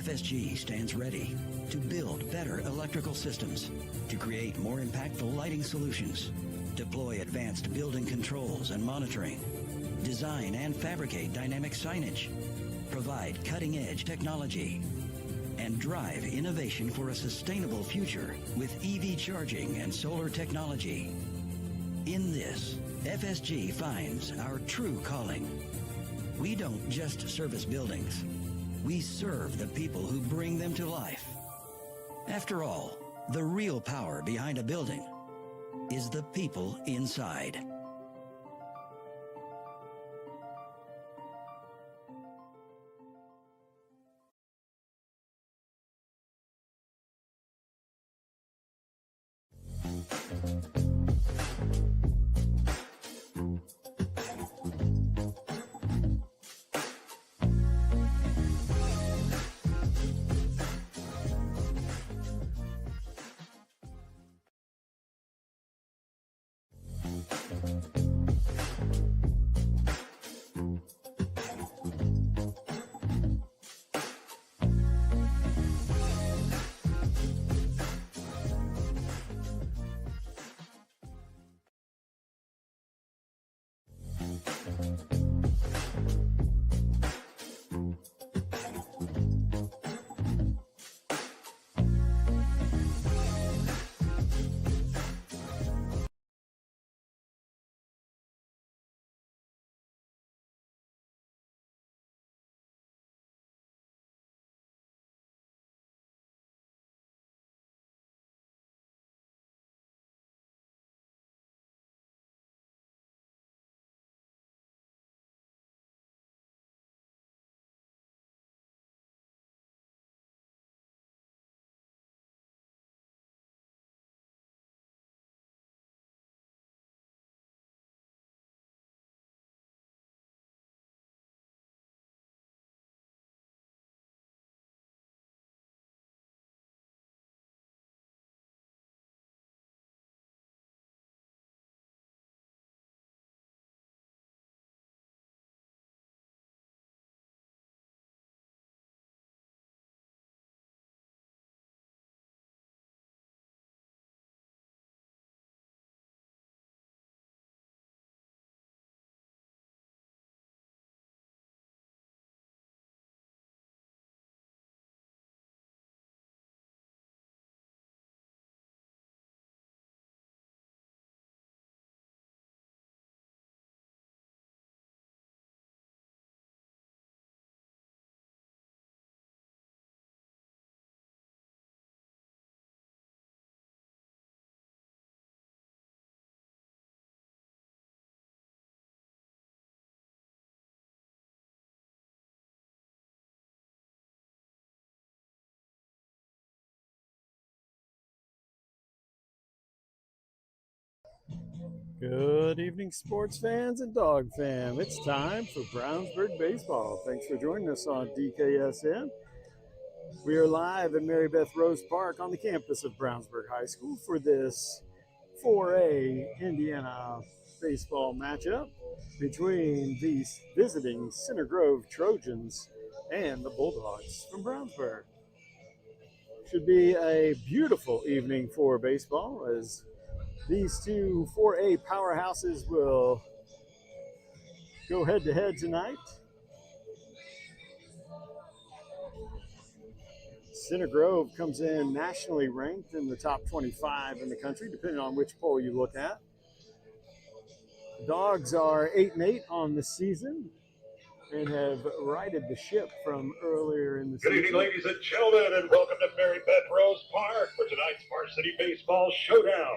FSG stands ready to build better electrical systems, to create more impactful lighting solutions, deploy advanced building controls and monitoring, design and fabricate dynamic signage, provide cutting-edge technology, and drive innovation for a sustainable future with EV charging and solar technology. In this, FSG finds our true calling. We don't just service buildings. We serve the people who bring them to life. After all, the real power behind a building is the people inside. Good evening, sports fans and dog fam. It's time for Brownsburg Baseball. Thanks for joining us on DKSN. We are live at Mary Beth Rose Park on the campus of Brownsburg High School for this 4A Indiana baseball matchup between the visiting Center Grove Trojans and the Bulldogs from Brownsburg. Should be a beautiful evening for baseball as these two 4A powerhouses will go head-to-head tonight. Center Grove comes in nationally ranked in the top 25 in the country, depending on which poll you look at. The Dogs are 8-8 on the season and have righted the ship from earlier in the season. Good evening, ladies and gentlemen, and welcome to Mary Beth Rose Park for tonight's varsity baseball showdown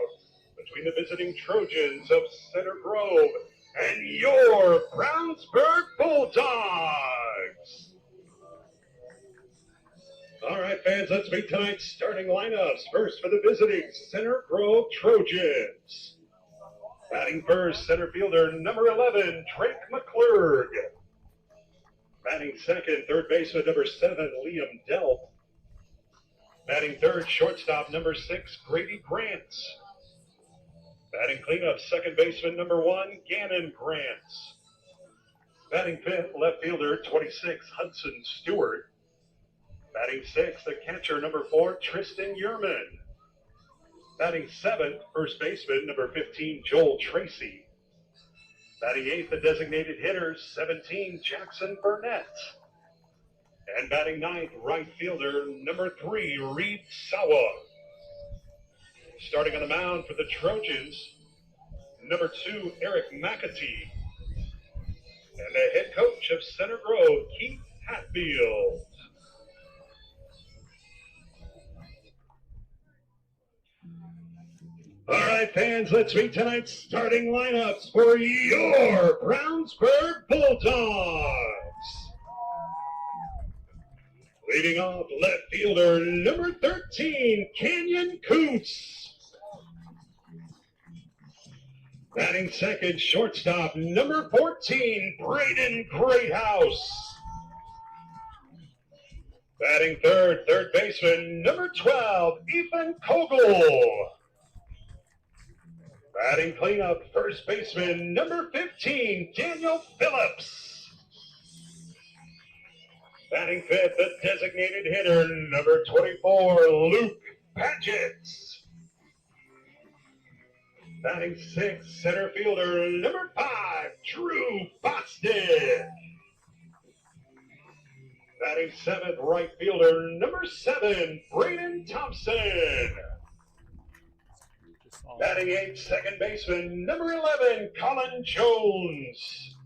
between the visiting Trojans of Center Grove and your Brownsburg Bulldogs. All right, fans, let's meet tonight's starting lineups. First for the visiting Center Grove Trojans. Batting first, center fielder number 11, Drake McClurg. Batting second, third baseman number 7, Liam Delp. Batting third, shortstop number 6, Grady Grants. Batting cleanup, second baseman number 1, Gannon Grants. Batting fifth, left fielder 26, Hudson Stewart. Batting 6th, the catcher, number 4, Tristan Yerman. Batting 7th, first baseman, number 15, Joel Tracy. Batting 8th, the designated hitter, 17, Jackson Burnett. And batting 9th, right fielder, number 3, Reed Sawa. Starting on the mound for the Trojans, number 2, Eric McAtee. And the head coach of Center Grove, Keith Hatfield. All right, fans, let's meet tonight's starting lineups for your Brownsburg Bulldogs. Leading off, left fielder, number 13, Canyon Coots. Batting second, shortstop, number 14, Braden Greathouse. Batting third, third baseman, number 12, Ethan Kogel. Batting cleanup, first baseman, number 15, Daniel Phillips. Batting fifth, the designated hitter, number 24, Luke Paget. Batting sixth, center fielder, number 5, Drew Boston. Batting seventh, right fielder, number 7, Braden Thompson. Batting eighth, second baseman, number 11, Colin Jones.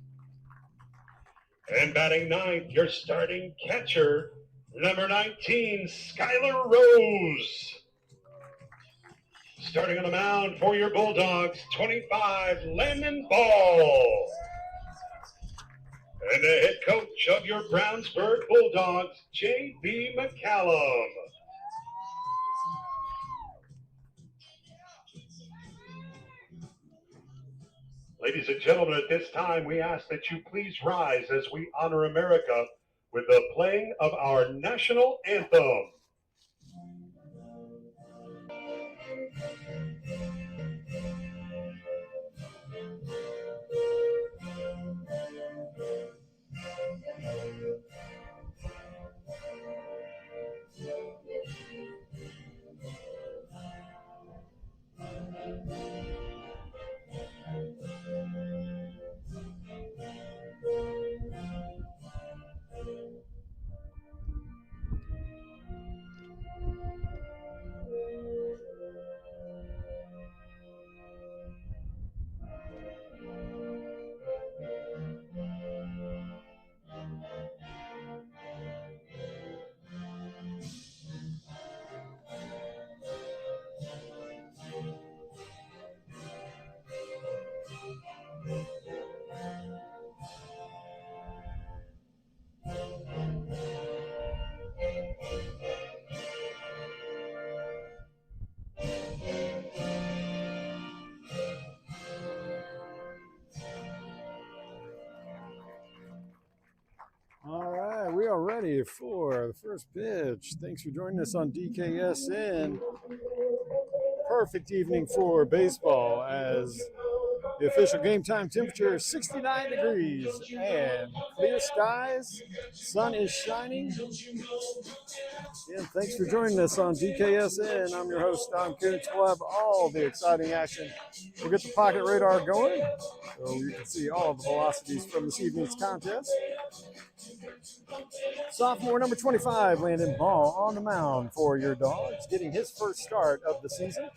And batting ninth, your starting catcher, number 19, Skylar Rose. Starting on the mound for your Bulldogs, 25, Landon Ball. And the head coach of your Brownsburg Bulldogs, J.B. McCallum. Ladies and gentlemen, at this time, we ask that you please rise as we honor America with the playing of our national anthem. We are ready for the first pitch. Thanks for joining us on DKSN. Perfect evening for baseball as the official game time temperature is 69 degrees and clear skies. Sun is shining. And thanks for joining us on DKSN. I'm your host, Don Koontz. We'll have all the exciting action. We'll get the pocket radar going so you can see all the velocities from this evening's contest. Sophomore number 25, Landon Ball, on the mound for your Dogs, getting his first start of the season.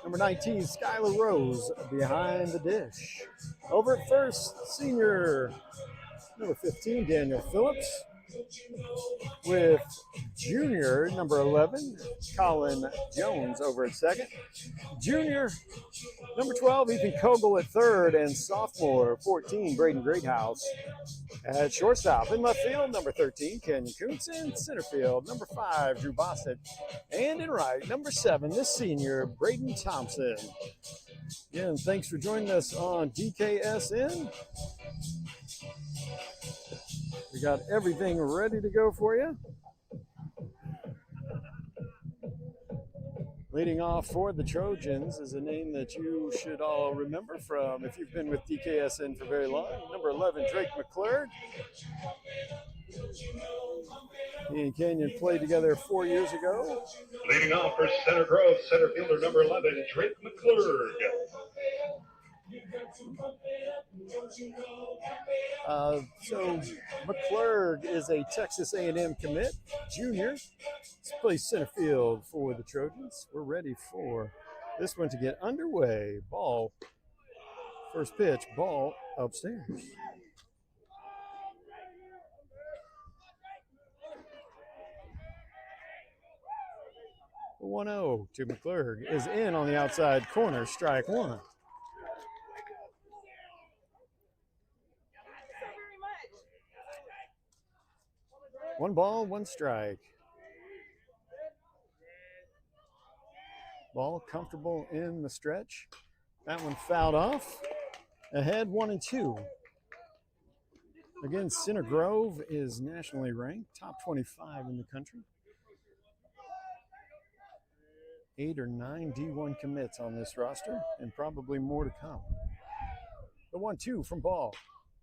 Number 19, Skylar Rose, behind the dish. Over at first, senior number 15, Daniel Phillips. With junior number 11, Colin Jones over at second. Junior number 12, Ethan Kogel at third, and sophomore 14, Braden Greathouse at shortstop. In left field, number 13, Canyon Coontz. In center field, number 5, Drew Boston. And in right, number 7, this senior, Braden Thompson. Again, thanks for joining us on DKSN. We got everything ready to go for you. Leading off for the Trojans is a name that you should all remember from if you've been with DKSN for very long. Number 11, Drake McClure. He and Canyon played together 4 years ago. Leading off for Center Grove, center fielder number 11, Drake McClurg. So McClurg is a Texas A&M commit, junior. He's plays center field for the Trojans. We're ready for this one to get underway. Ball, first pitch, ball upstairs. The 1-0 to McClurg is in on the outside corner, strike one. One ball, one strike. Ball comfortable in the stretch. That one fouled off. Ahead 1-2. Again, Center Grove is nationally ranked, top 25 in the country. 8 or 9 D1 commits on this roster, and probably more to come. The 1-2 from Ball.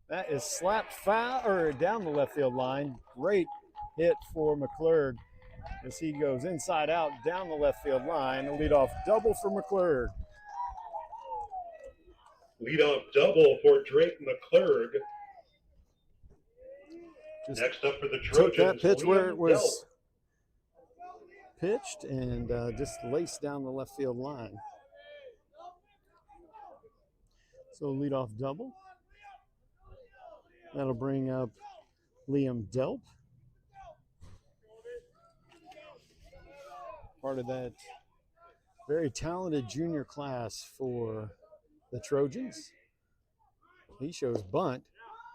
That is slapped foul or down the left field line. Great hit for McClurg as he goes inside out down the left field line. A leadoff double for McClurg. Leadoff double for Drake McClurg. Just next up for the took Trojans, that pitch where it was Delp. pitched and just laced down the left field line. So leadoff double. That'll bring up Liam Delp. Part of that very talented junior class for the Trojans. He shows bunt,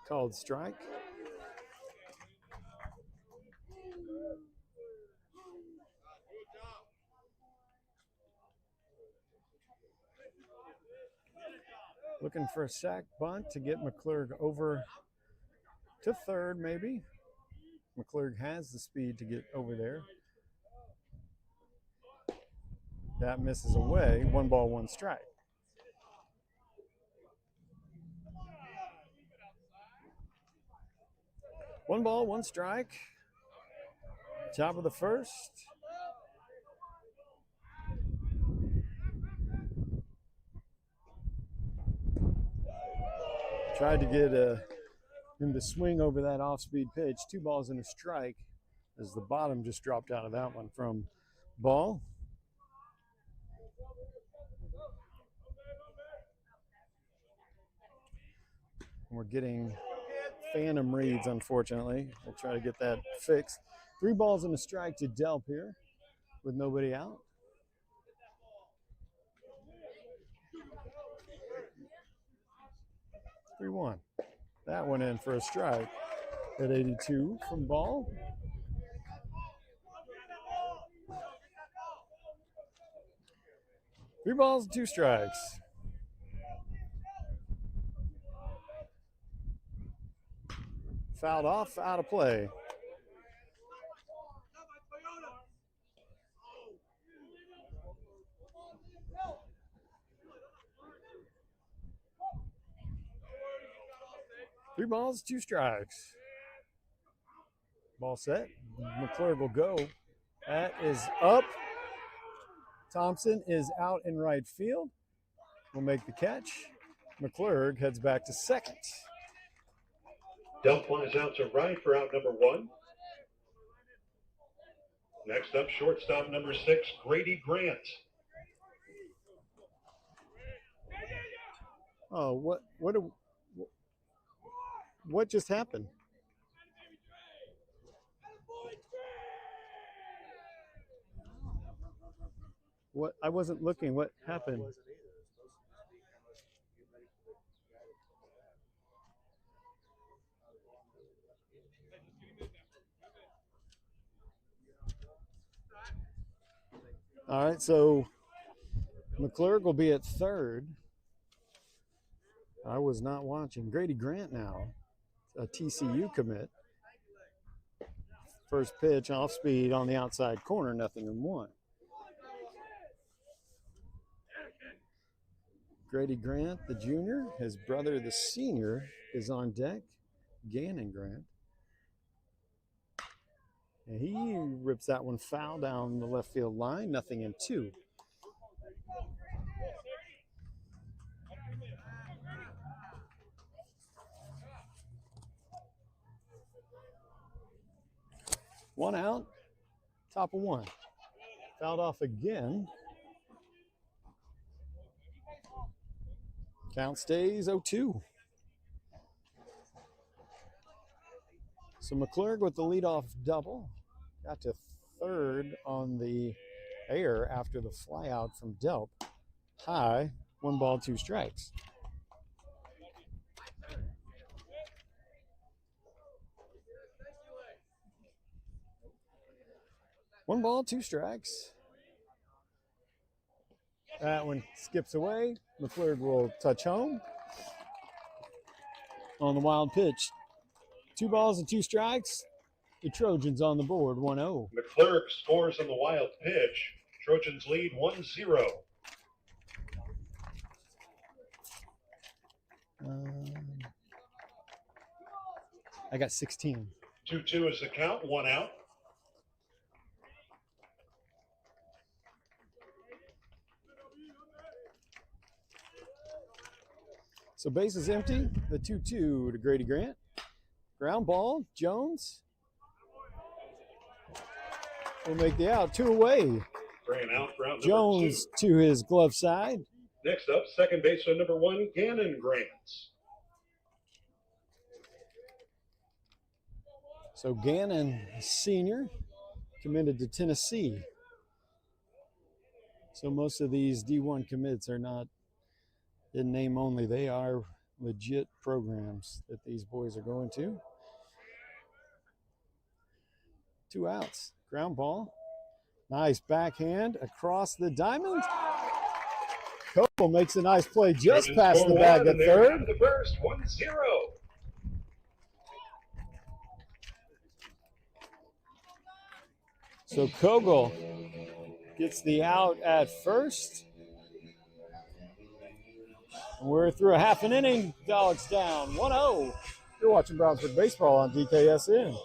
called strike. Looking for a sack bunt to get McClurg over to third, maybe. McClurg has the speed to get over there. That misses away. 1 ball, 1 strike. One ball, 1 strike. Top of the first. Tried to get him to swing over that off-speed pitch. 2 balls and a strike as the bottom just dropped out of that one from Ball. We're getting phantom reads, unfortunately. We'll try to get that fixed. 3 balls and a strike to Delp here with nobody out. One. That went in for a strike at 82 from Ball. Three balls, 2 strikes. Fouled off, out of play. Three balls, 2 strikes. Ball set. McClurg will go. That is up. Thompson is out in right field. Will make the catch. McClurg heads back to second. Delp flies out to right for out number 1. Next up, shortstop number 6, Grady Grant. Oh, what just happened? What? I wasn't looking. What happened? All right, so McClurg will be at third. I was not watching. Grady Grant now, a TCU commit. First pitch, off speed on the outside corner, 0-1. Grady Grant, the junior, his brother, the senior, is on deck. Gannon Grant. And he rips that one foul down the left field line, 0-2. One out, top of one. Fouled off again. Count stays 0-2. So McClurg with the leadoff double. Got to third on the air after the flyout from Delp. High, 1 ball, 2 strikes. One ball, 2 strikes. That one skips away. McClurg will touch home on the wild pitch. 2 balls and 2 strikes. The Trojans on the board, 1-0. McClurg scores on the wild pitch. Trojans lead 1-0. I got 16. 2-2 is the count, 1 out. So base is empty. The 2-2 to Grady Grant. Ground ball, Jones will make the out. 2 away. Grant out, round Jones number 2. to his glove side. Next up, second baseman number 1, Gannon Grants. So Gannon, senior, committed to Tennessee. So most of these D1 commits are not in name only. They are legit programs that these boys are going to. 2 outs. Ground ball. Nice backhand across the diamond. Cole makes a nice play just past the bag at third. The first, 1-0. So Kogel gets the out at first. We're through a half an inning. Dogs down 1-0. You're watching Brownsburg Baseball on DKSN.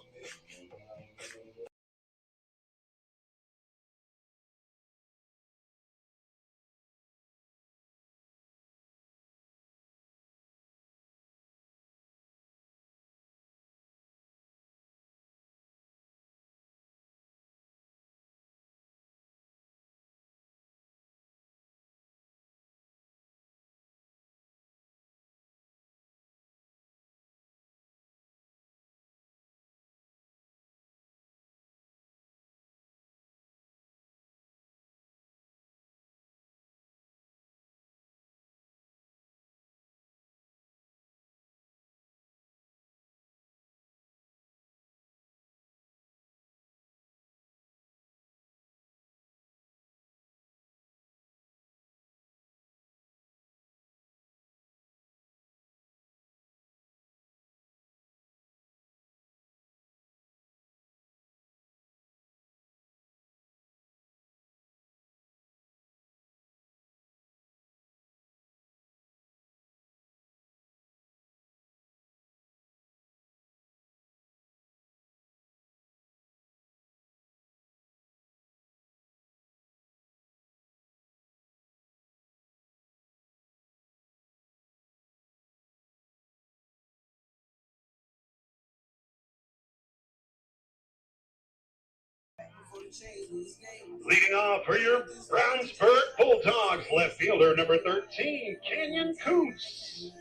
Leading off for your Brownsburg Bulldogs, left fielder number 13, Canyon Coots.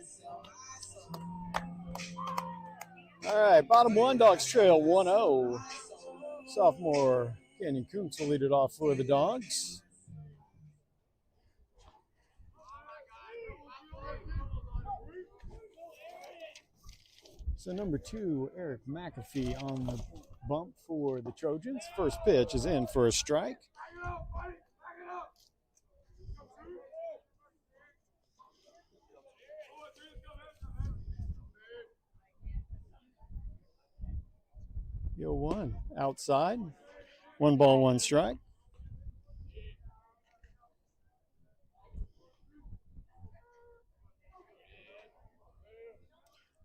All right, bottom one, Dogs trail 1-0. Sophomore Canyon Coots will lead it off for the Dogs. So number 2, Eric McAfee on the bump for the Trojans. First pitch is in for a strike. Yo, 1 outside. 1 ball, 1 strike.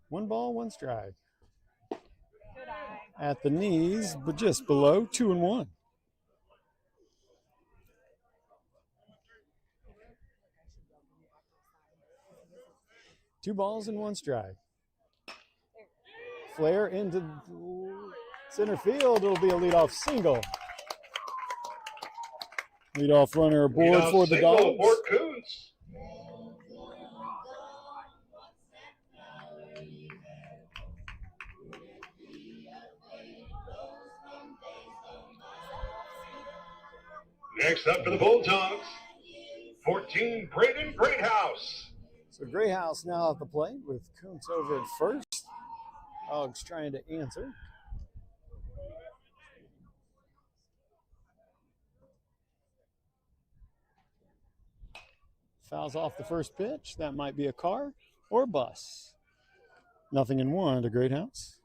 One ball, 1 strike. at the knees, but just below 2-1. Two balls and one strike. Flare into center field. It'll be a leadoff single. Leadoff runner aboard for the Dogs. Aboard Coons. Next up for the Bulldogs, 14, Braden Greathouse. So Greathouse now at the plate with Kuntz over at first. Dogs trying to answer. Fouls off the first pitch. That might be a car or a bus. Nothing in one to Greathouse.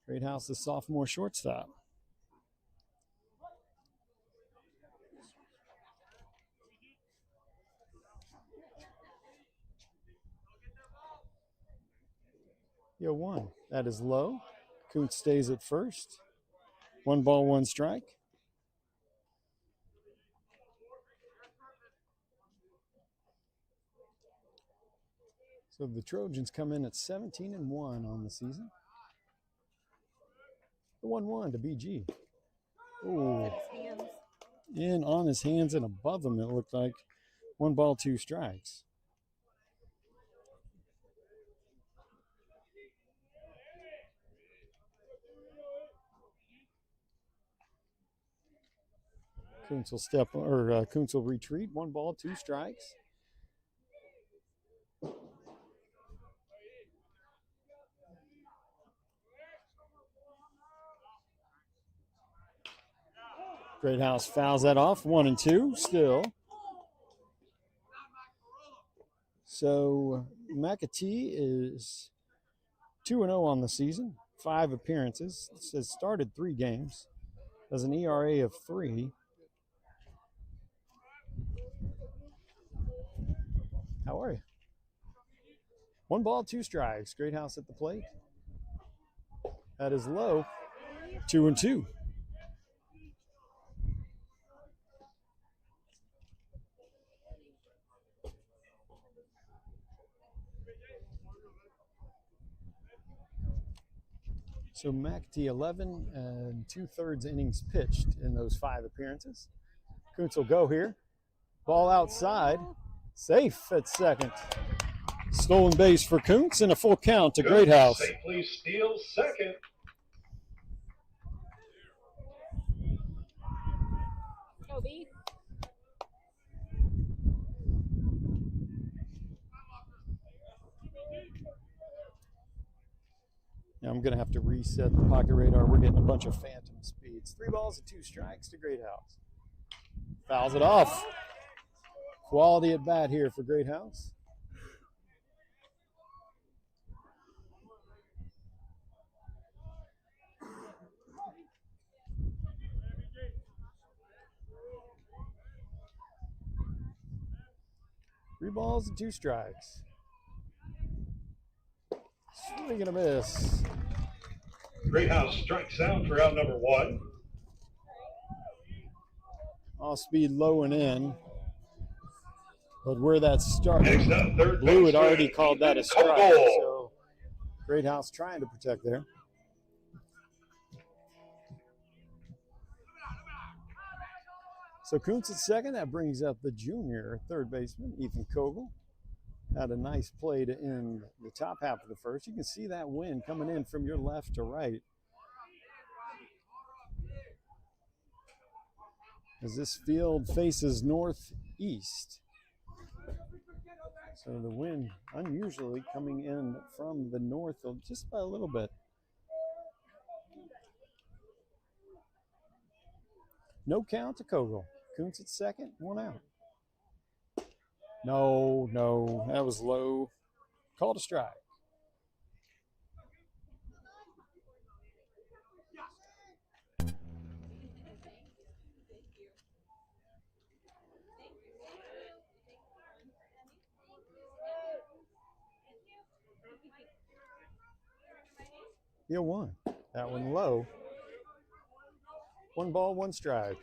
Greathouse, the sophomore shortstop. Yo, one. That is low. Kuntz stays at first. 1 ball, 1 strike. So the Trojans come in at 17-1 on the season. The 1-1 to BG. Ooh. In on his hands and above him, it looked like. 1 ball, 2 strikes. Kuntz will retreat. 1 ball, 2 strikes. Greathouse fouls that off. 1-2 still. So McAtee is 2-0 on the season. 5 appearances. Has started 3 games. Has an ERA of 3. How are you? 1 ball, 2 strikes. Greathouse at the plate. That is low. 2-2. So McAtee 11 and 2/3 innings pitched in those 5 appearances. Kuntz will go here. Ball outside. Safe at second. Stolen base for Kuntz and a full count to Greathouse. Safely steals second. Now I'm going to have to reset the pocket radar. We're getting a bunch of phantom speeds. 3 balls and 2 strikes to Greathouse. Fouls it off. Quality at bat here for Greathouse. Three balls and 2 strikes. Swing and a miss. Greathouse strikes out for out number 1. Off speed low and in. But where that started, Next up, third Blue had baseman, already called that a strike. Kogel. So Greathouse trying to protect there. So Kuntz at second. That brings up the junior third baseman, Ethan Kogel. Had a nice play to end the top half of the first. You can see that wind coming in from your left to right. As this field faces northeast. So the wind unusually coming in from the north just by a little bit. No count to Kogel. Kuntz at second, 1 out. No, that was low. Called a strike. The 0-1. That one low. 1 ball, 1 strike.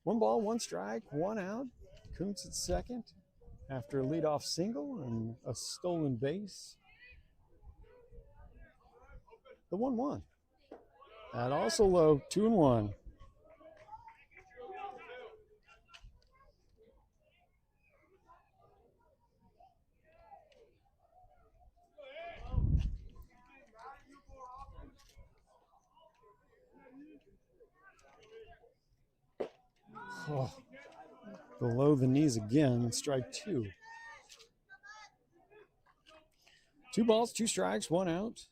One ball, 1 strike, 1 out. Kuntz at second after a leadoff single and a stolen base. The 1-1. That also low, 2-1. Oh, below the knees again, strike 2. 2 balls, 2 strikes, 1 out.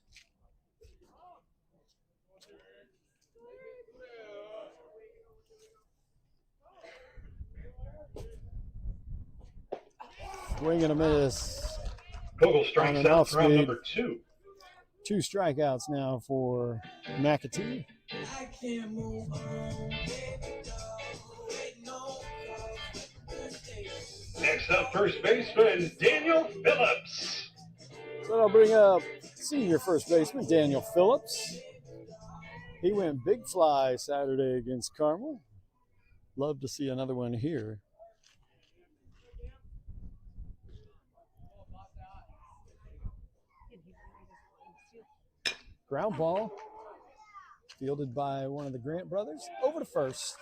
Swing and a miss. Vogel strikes out for round number 2. 2 strikeouts now for McAtee. Next up, first baseman Daniel Phillips. So I'll bring up senior first baseman Daniel Phillips. He went big fly Saturday against Carmel. Love to see another one here. Ground ball, fielded by one of the Grant brothers, over to first.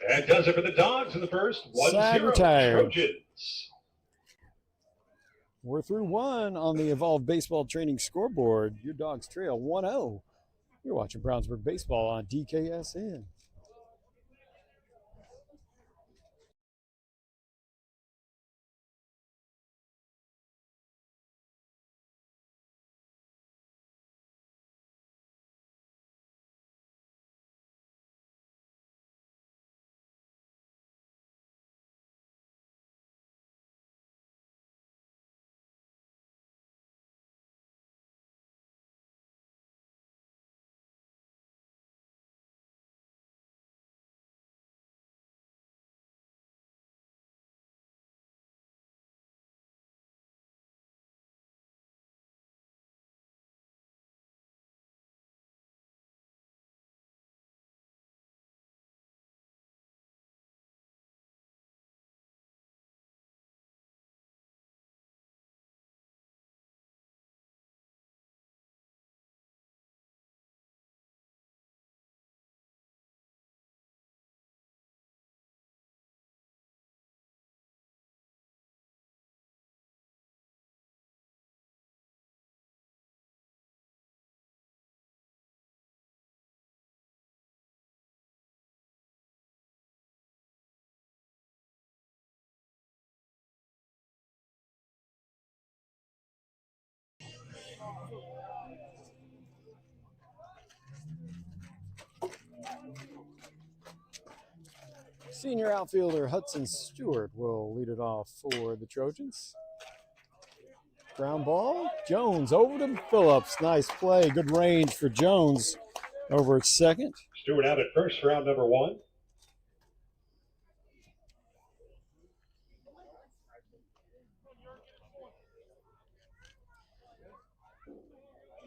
That does it for the Dogs in the first. 1-0 retired. Trojans. We're through 1 on the Evolved Baseball Training scoreboard. Your Dogs trail 1-0. You're watching Brownsburg Baseball on DKSN. Senior outfielder Hudson Stewart will lead it off for the Trojans. Ground ball, Jones over to Phillips. Nice play, good range for Jones over at second. Stewart out at first, round number 1.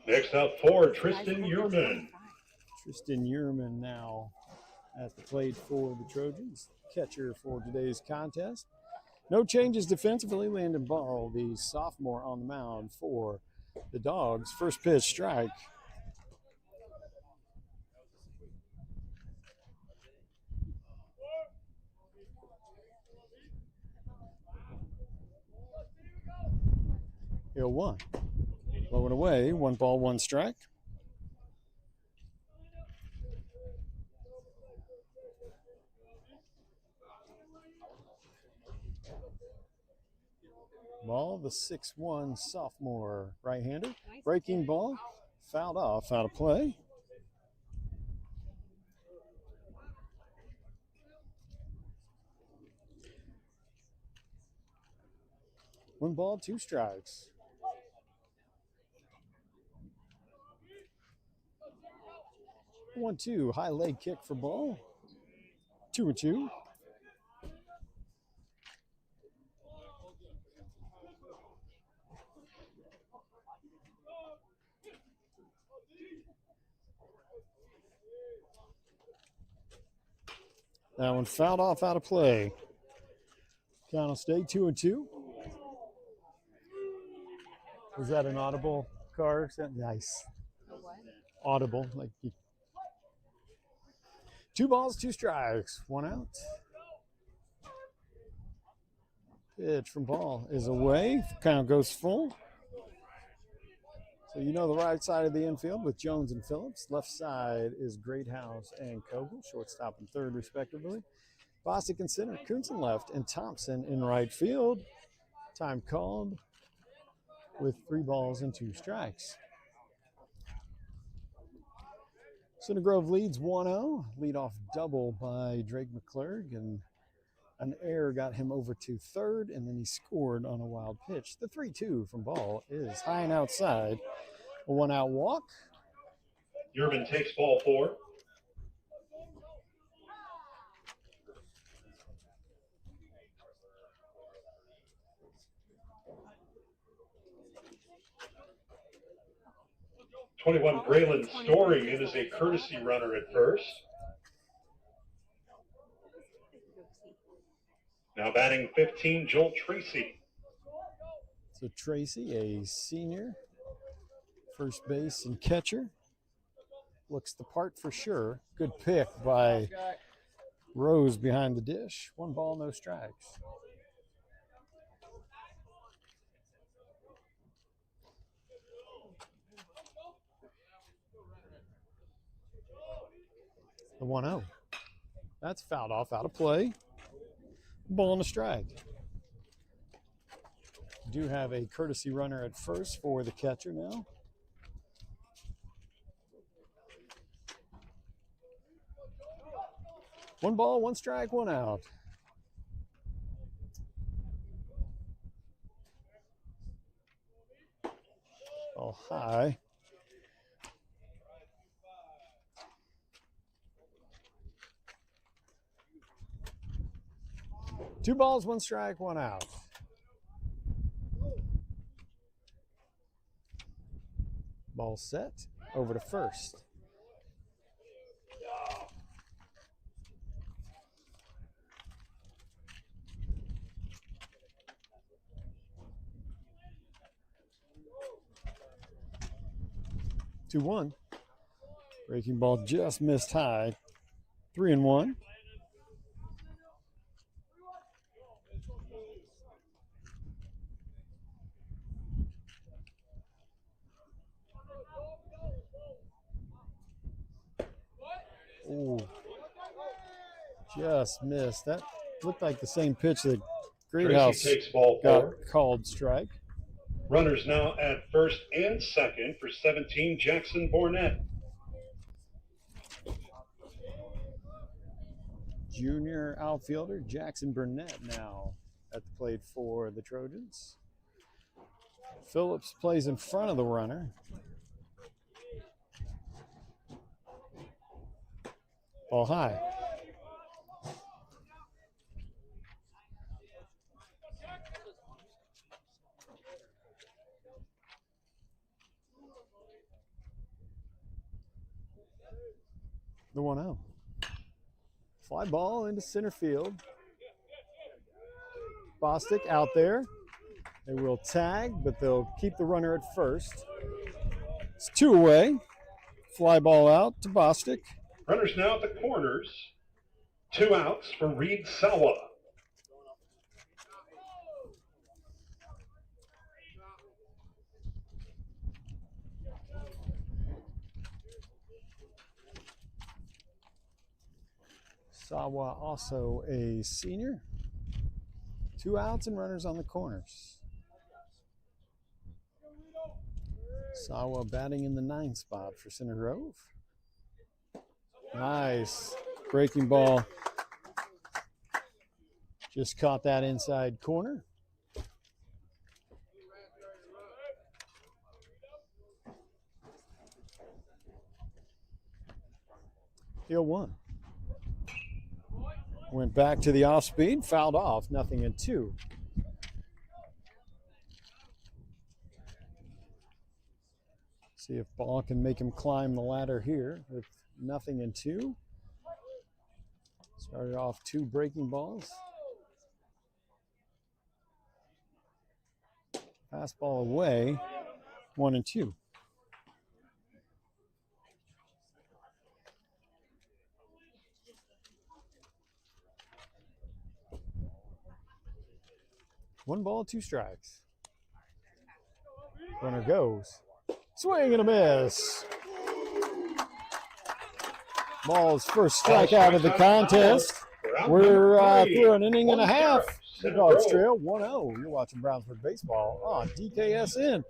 Next up for Tristan Uhrman. Tristan Uhrman now at the plate for the Trojans, catcher for today's contest. No changes defensively. Landon Ball, the sophomore, on the mound for the Dogs. First pitch, strike. Hill 1. Low and away, 1 ball, 1 strike. Ball, the 6'1" sophomore right-hander. Breaking ball, fouled off, out of play. One ball, 2 strikes. 1-2, high leg kick for ball. 2-2. That one fouled off out of play. Count will stay 2-2. Was that an audible car? Nice. Audible. Like 2 balls, 2 strikes, 1 out. Pitch from ball is away. Count goes full. So you know the right side of the infield with Jones and Phillips. Left side is Greathouse and Kogel, shortstop and third respectively. Bostic in center, Kuntz in left, and Thompson in right field. Time called with 3 balls and 2 strikes. Center Grove leads 1-0. Leadoff double by Drake McClurg, and an error got him over to third, and then he scored on a wild pitch. The 3-2 from ball is high and outside. A 1-out walk. Yerman takes ball 4. #21 Braylon Story in as a courtesy runner at first. Now batting 15, Joel Tracy. So Tracy, a senior, first base and catcher. Looks the part for sure. Good pick by Rose behind the dish. 1 ball, no strikes. The 1-0. That's fouled off out of play. Ball and a strike. Do have a courtesy runner at first for the catcher now. One ball, 1 strike, 1 out. Ball high. Two balls, 1 strike, 1 out. Ball set, over to first. Two one. Breaking ball just missed high. 3-1. Ooh, just missed. That looked like the same pitch that Greathouse takes ball got 4. called strike. Runners now at first and second for 17, Jackson Bournett. Junior outfielder Jackson Burnett now at the plate for the Trojans. Phillips plays in front of the runner. Ball high. The 1-0. Fly ball into center field. Bostic out there. They will tag, but they'll keep the runner at first. It's 2 away. Fly ball out to Bostic. Runners now at the corners. 2 outs for Reed Sawa. Sawa also a senior. 2 outs and runners on the corners. Sawa batting in the 9 spot for Center Grove. Nice breaking ball. Just caught that inside corner. Field 1. Went back to the off speed, fouled off, 0-2. See if ball can make him climb the ladder here with 0-2. This Started off 2 breaking balls. Fastball away, 1-2. One ball, 2 strikes. Runner goes. Swing and a miss. Ball's first strikeout of the contest. We're through an inning and a half. The Dogs trail 1-0. You're watching Brownsburg Baseball on DKSN.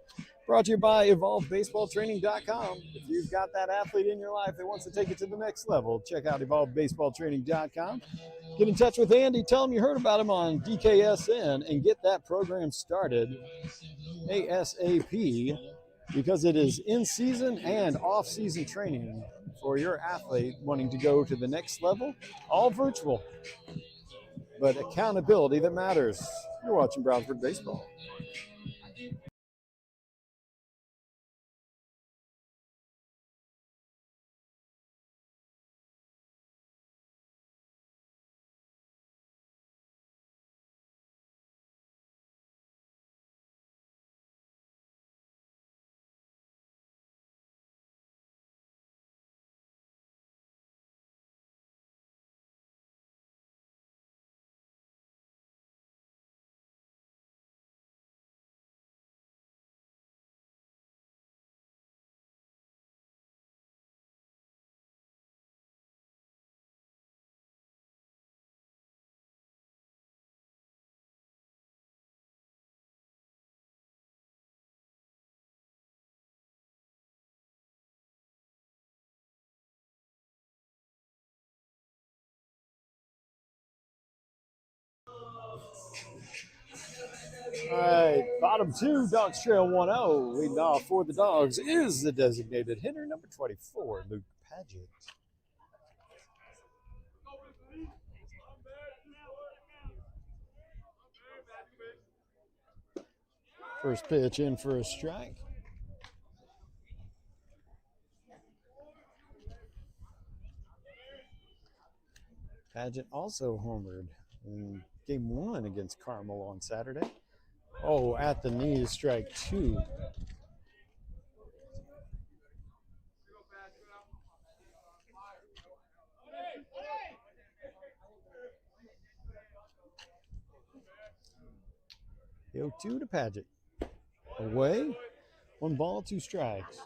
Brought to you by EvolvedBaseballTraining.com. If you've got that athlete in your life that wants to take it to the next level, check out EvolvedBaseballTraining.com. Get in touch with Andy. Tell him you heard about him on DKSN and get that program started ASAP, because it is in-season and off-season training for your athlete wanting to go to the next level, all virtual, but accountability that matters. You're watching Brownsburg Baseball. All right, bottom 2, Dogs trail 1-0. Leading off for the Dogs is the designated hitter, number 24, Luke Paget. First pitch in for a strike. Paget also homered in game 1 against Carmel on Saturday. Oh, at the knees, strike 2. The 0-2 to Paget. Away. 1 ball, 2 strikes.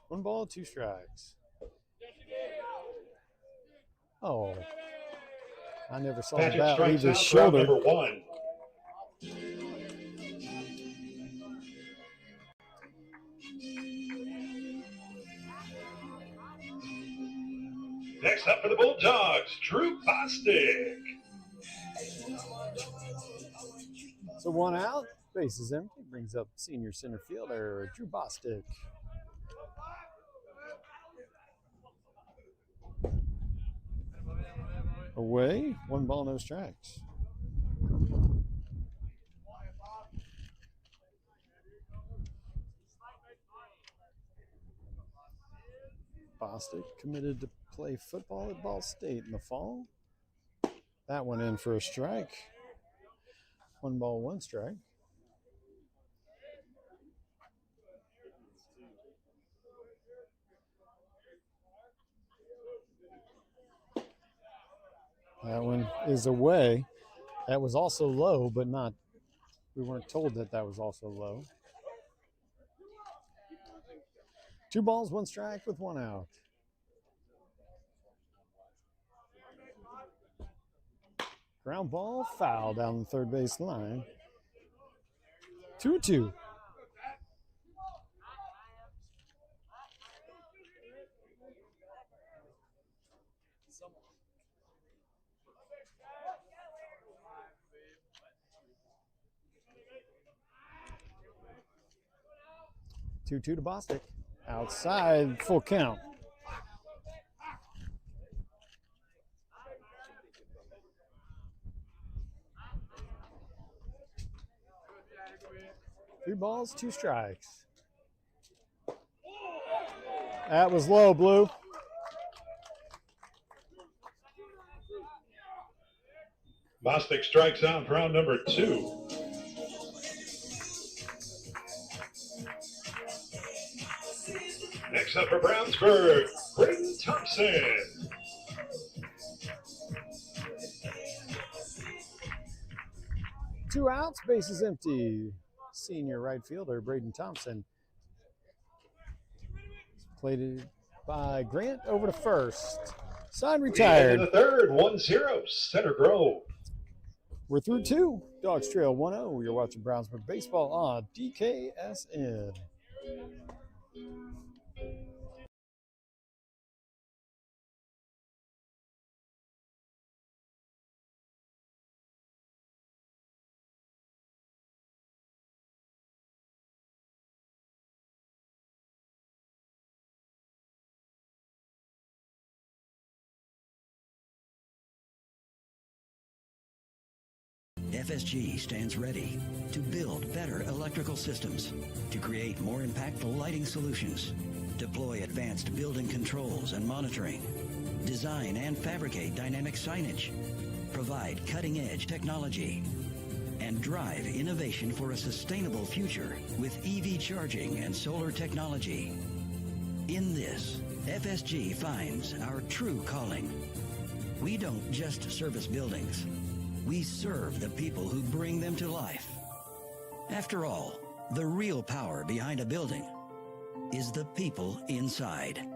One ball, 2 strikes. Oh, I never saw the bat leave his shoulder. Number 1. Next up for the Bulldogs, Drew Bostic. So 1 out, base is empty. Brings up senior center fielder Drew Bostic. Away, 1 ball, no strikes. Bostic committed to play football at Ball State in the fall. That one in for a strike. 1 ball, 1 strike. That one is away. That was also low, but not, we weren't told that that was also low. 2 balls, 1 strike with 1 out. Ground ball, foul down the third base line. 2-2. Two to Bostic. Outside, full count. 3 balls, 2 strikes. That was low, Blue. Bostic strikes out round number 2. Next up for Brownsburg, Braden Thompson. Two outs, bases empty. Senior right fielder Braden Thompson. Played by Grant over to first. Sign retired. In the third, 1-0, Center Grove. We're through 2. Dogs trail 1-0. You're watching Brownsburg Baseball on DKSN. FSG stands ready to build better electrical systems, to create more impactful lighting solutions, deploy advanced building controls and monitoring, design and fabricate dynamic signage, provide cutting-edge technology, and drive innovation for a sustainable future with EV charging and solar technology. In this, FSG finds our true calling. We don't just service buildings. We serve the people who bring them to life. After all, the real power behind a building is the people inside.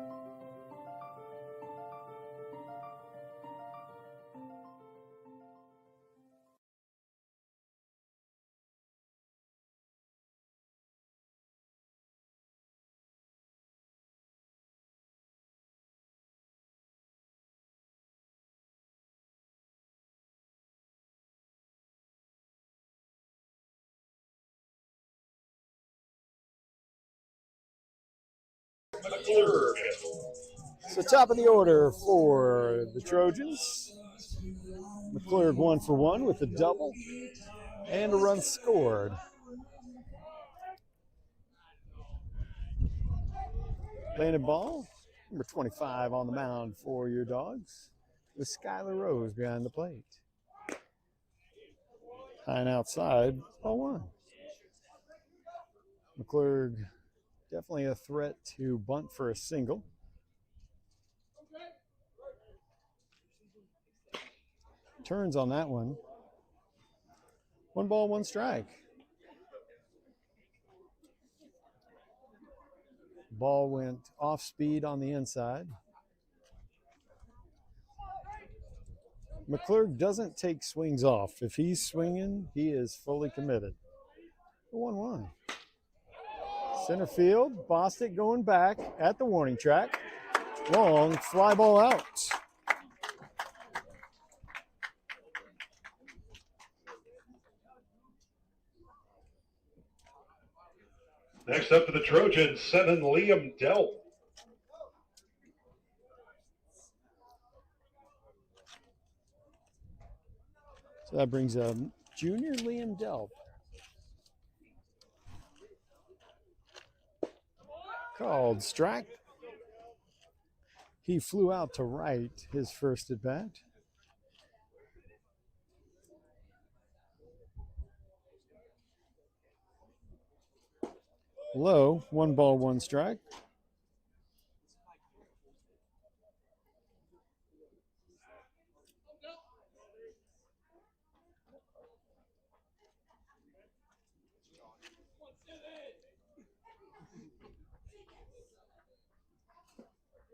So top of the order for the Trojans. McClurg 1 for 1 with a double and a run scored. Landed ball, number 25 on the mound for your Dogs, with Skylar Rose behind the plate. High and outside, ball 1. McClurg definitely a threat to bunt for a single. Turns on that one. 1 ball, 1 strike. Ball went off speed on the inside. McClurg doesn't take swings off. If he's swinging, he is fully committed. 1-1. Center field, Bostic going back at the warning track. Long fly ball out. Next up for the Trojans, 7, Liam Delp. So that brings up junior Liam Delp. Called strike. He flew out to right his first at bat. Low, 1 ball, 1 strike.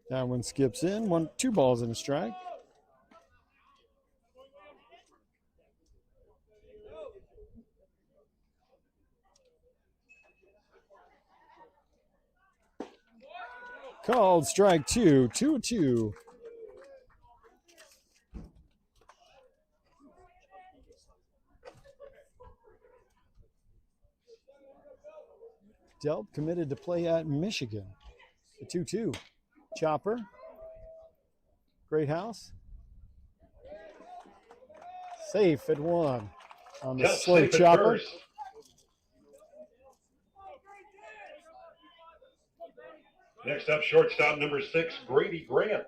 That one skips in. 2 balls and a strike. Called strike 2, 2-2. Delp committed to play at Michigan. The 2-2. Chopper. Great house. Safe at 1 on the slow chopper. Next up, shortstop number 6, Grady Grant.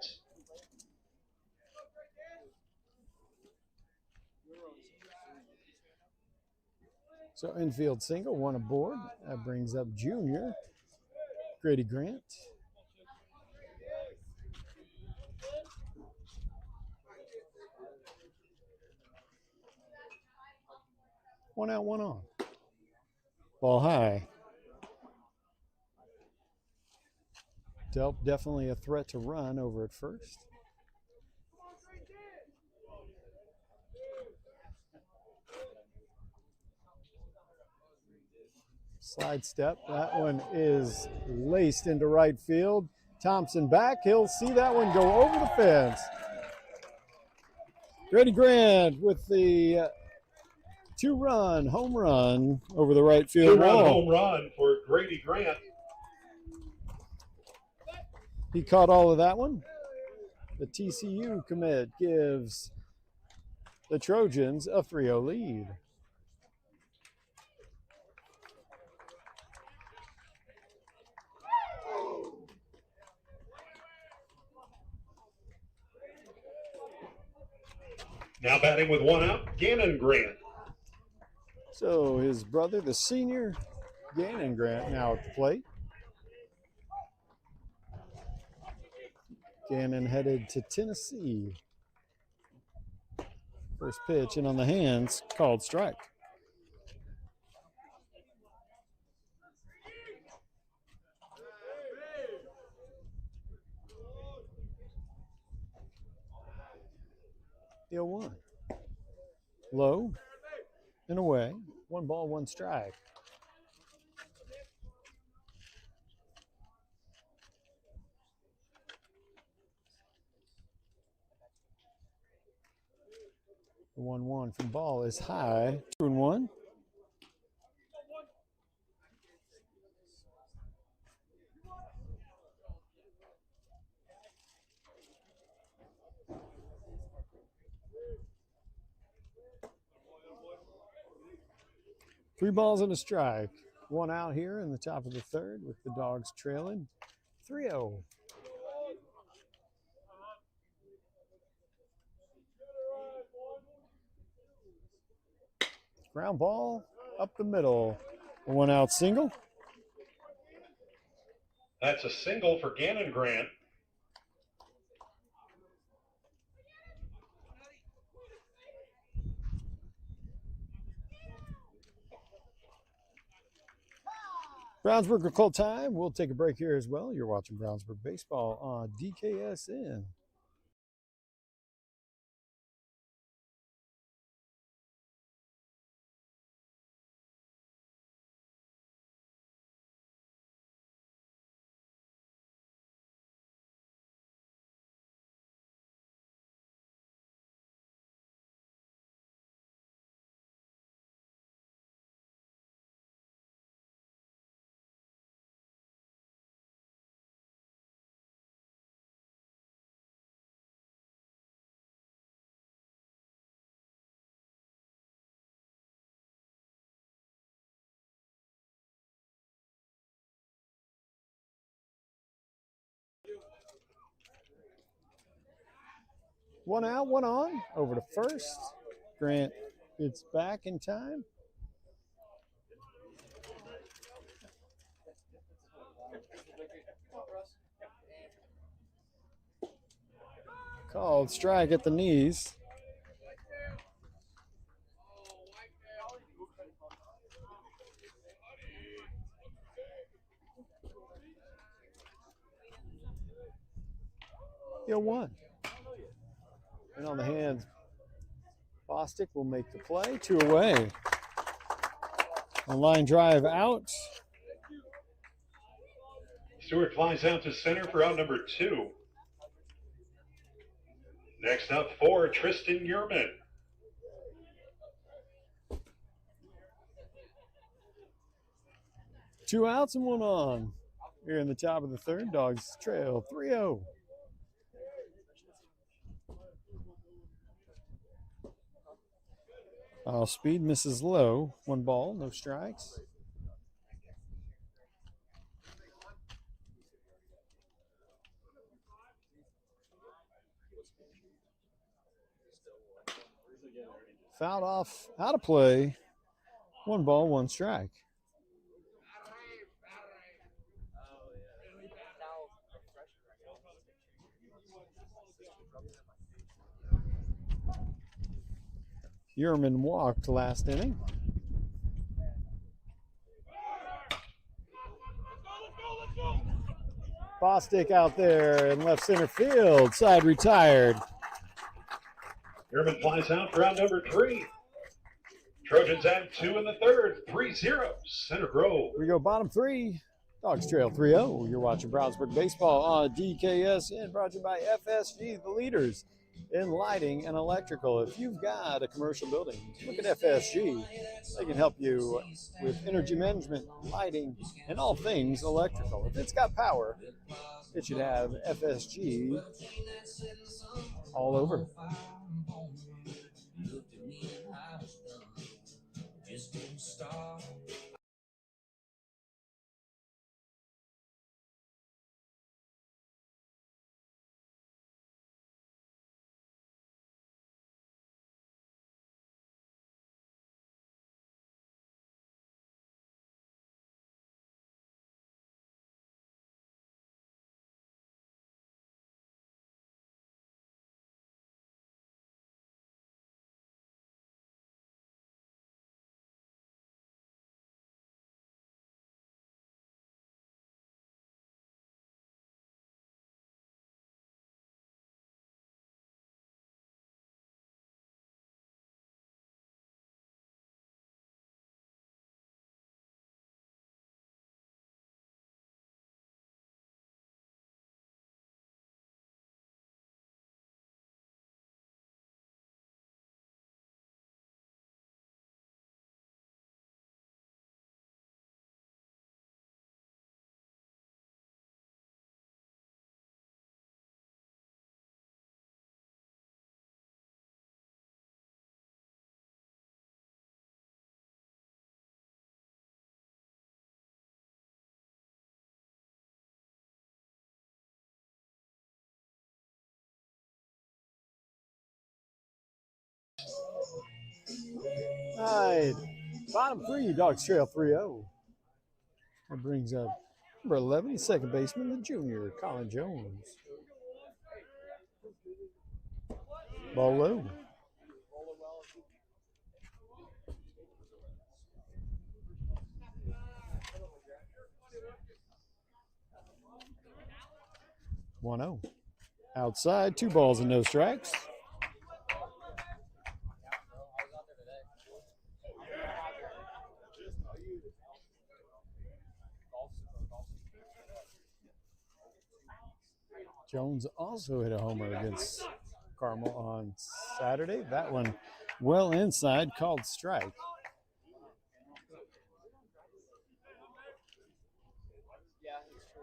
So infield single, one aboard. That brings up junior Grady Grant. One out, one on. Ball high. Delp definitely a threat to run over at first. Slide step. That one is laced into right field. Thompson back. He'll see that one go over the fence. Grady Grant with the two-run home run over the right field wall. Two-run home run for Grady Grant. He caught all of that one. The TCU commit gives the Trojans a 3-0 lead. Now batting with one out, Gannon Grant. So his brother, the senior, Gannon Grant, now at the plate. Gannon headed to Tennessee. First pitch in on the hands, called strike. The 0-1. Low and away. 1 ball, 1 strike. The 1-1 from ball is high. 2-1. Three balls and a strike. 1 out here in the top of the third with the Dogs trailing 3-0. Ground ball up the middle. A 1 out single. That's a single for Gannon Grant. Brownsburg will call time. We'll take a break here as well. You're watching Brownsburg Baseball on DKSN. One out, one on. Over to first. Grant gets back in time. Called strike at the knees. You're 1. And on the hands, Bostic will make the play. 2 away. A line drive out. Stewart flies out to center for out number 2. Next up for Tristan Yerman. Two outs and 1 on. Here in the top of the third, Dogs trail 3-0. Speed misses low. 1 ball, no strikes. Fouled off, out of play. 1 ball, 1 strike. Yerman walked last inning. Bostic out there in left center field. Side retired. Yerman flies out for out number 3. Trojans add 2 in the third. 3-0. Center Grove. We go bottom 3. Dogs trail 3-0. You're watching Brownsburg Baseball on DKSN, brought to you by FSG, the leaders in lighting and electrical. If you've got a commercial building, look at FSG. They can help you with energy management, lighting, and all things electrical. If it's got power, it should have FSG all over. All right, bottom 3, Dogs trail 3-0. That brings up number 11, second baseman, the junior, Colin Jones. Ball low. One 0. Outside, 2 balls and no strikes. Jones also hit a homer against Carmel on Saturday. That one well inside, called strike.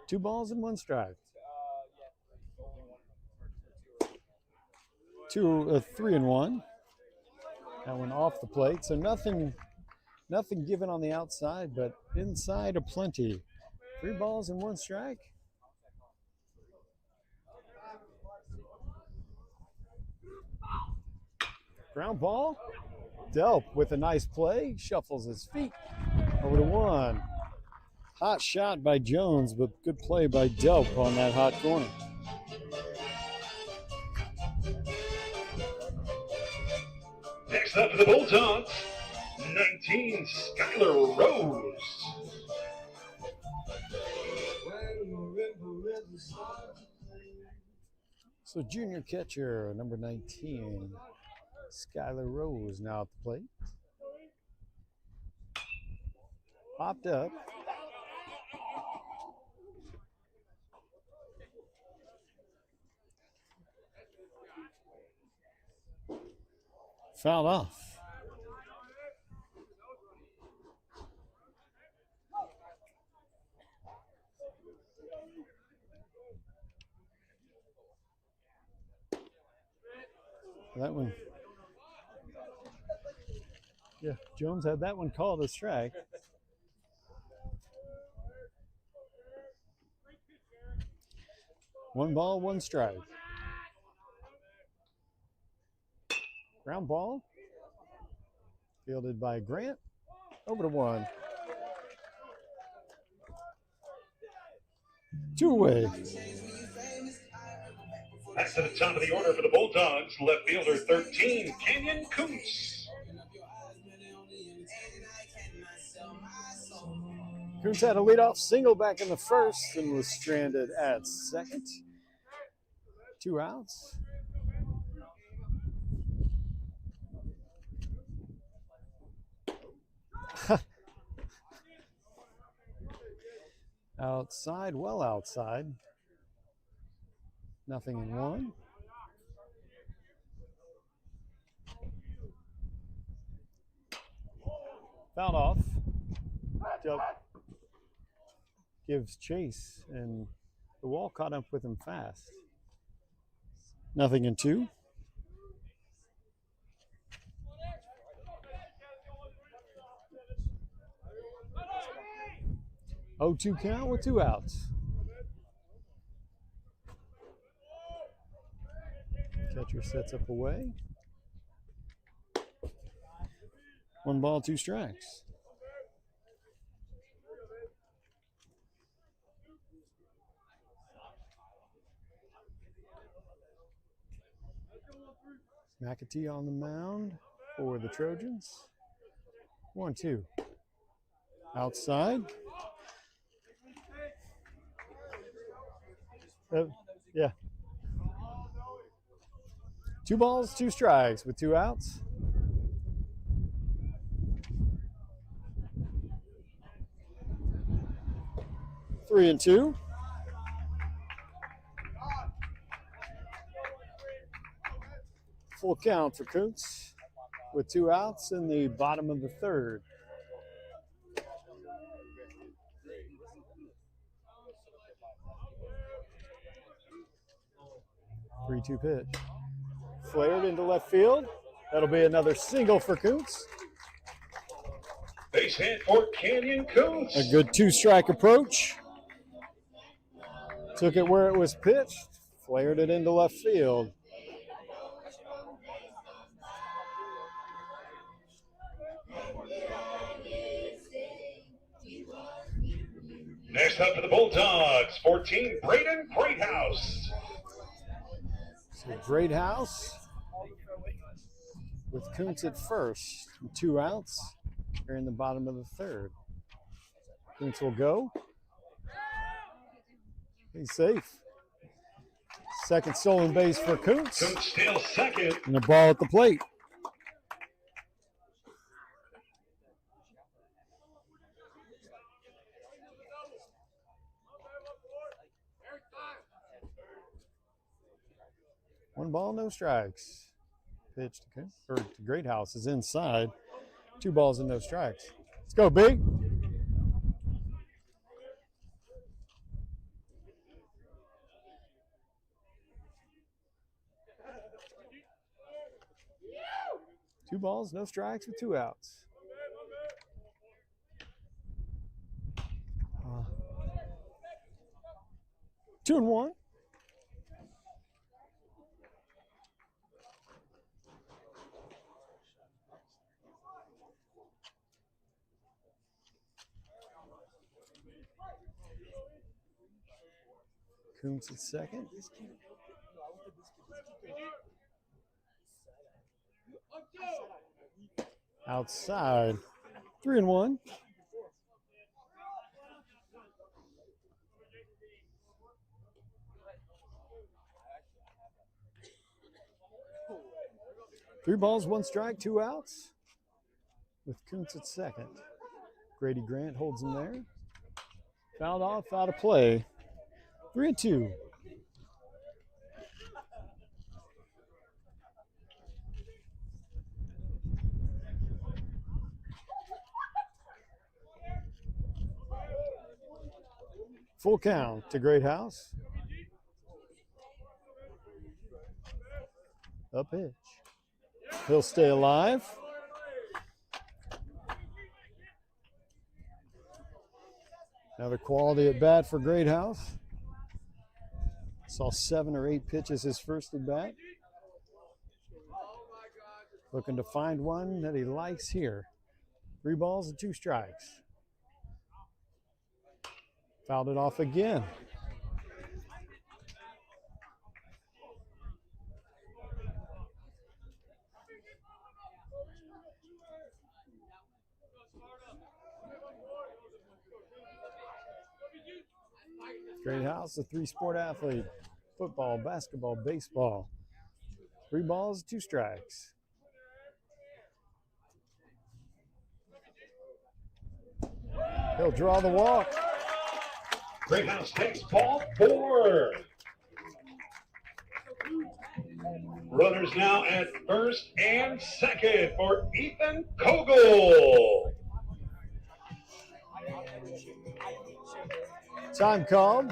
Two balls and 1 strike. 3-1. That one off the plate. So nothing given on the outside, but inside aplenty. 3 balls and 1 strike. Ground ball. Delp with a nice play. Shuffles his feet over to 1. Hot shot by Jones, but good play by Delp on that hot corner. Next up for the Bulldogs, 19, Skylar Rose. So junior catcher, number 19, Skylar Rose now at the plate. Popped up. Fouled off. That one. Yeah, Jones had that one called a strike. One ball, 1 strike. Ground ball. Fielded by Grant. Over to 1. 2 away. Back to the top of the order for the Bulldogs, left fielder 13, Kenyon Kuntz. Kuntz had a leadoff single back in the first and was stranded at second. 2 outs. Outside, well outside. Nothing in 1. Fouled off. Duck gives chase, and the wall caught up with him fast. Nothing in 2. Oh, 2 count with 2 outs. Catcher sets up away. 1 ball, 2 strikes. McAtee on the mound for the Trojans. 1-2. Outside. Yeah. 2 balls, 2 strikes with 2 outs. Three and 2. Full count for Kuntz with 2 outs in the bottom of the 3rd. Three-two pitch. Flared into left field. That'll be another single for Kuntz. Base hit for Kenyon Kuntz. A good 2-strike approach. Took it where it was pitched. Flared it into left field. Next up for the Bulldogs, 14, Braden Greathouse. So Greathouse with Kuntz at first. 2 outs. Here in the bottom of the 3rd. Kuntz will go. He's safe. Second stolen base for Kuntz. Kuntz still second. And the ball at the plate. One ball, no strikes. Pitch to Greathouse is inside. 2 balls and no strikes. Let's go, Big. Two balls, no strikes with 2 outs. 2-1. Kuntz at second. Outside. 3-1. Three balls, 1 strike, 2 outs. With Kuntz at second. Grady Grant holds him there. Fouled off, out of play. 3-2. Full count to Greathouse. Up pitch. He'll stay alive. Another quality at bat for Greathouse. Saw 7 or 8 pitches his first at bat. Looking to find one that he likes here. 3 balls and 2 strikes. Fouled it off again. Greathouse, a 3-sport athlete. Football, basketball, baseball. 3 balls, 2 strikes. He'll draw the walk. Greathouse takes ball 4. Runners now at first and second for Ethan Kogel. Time called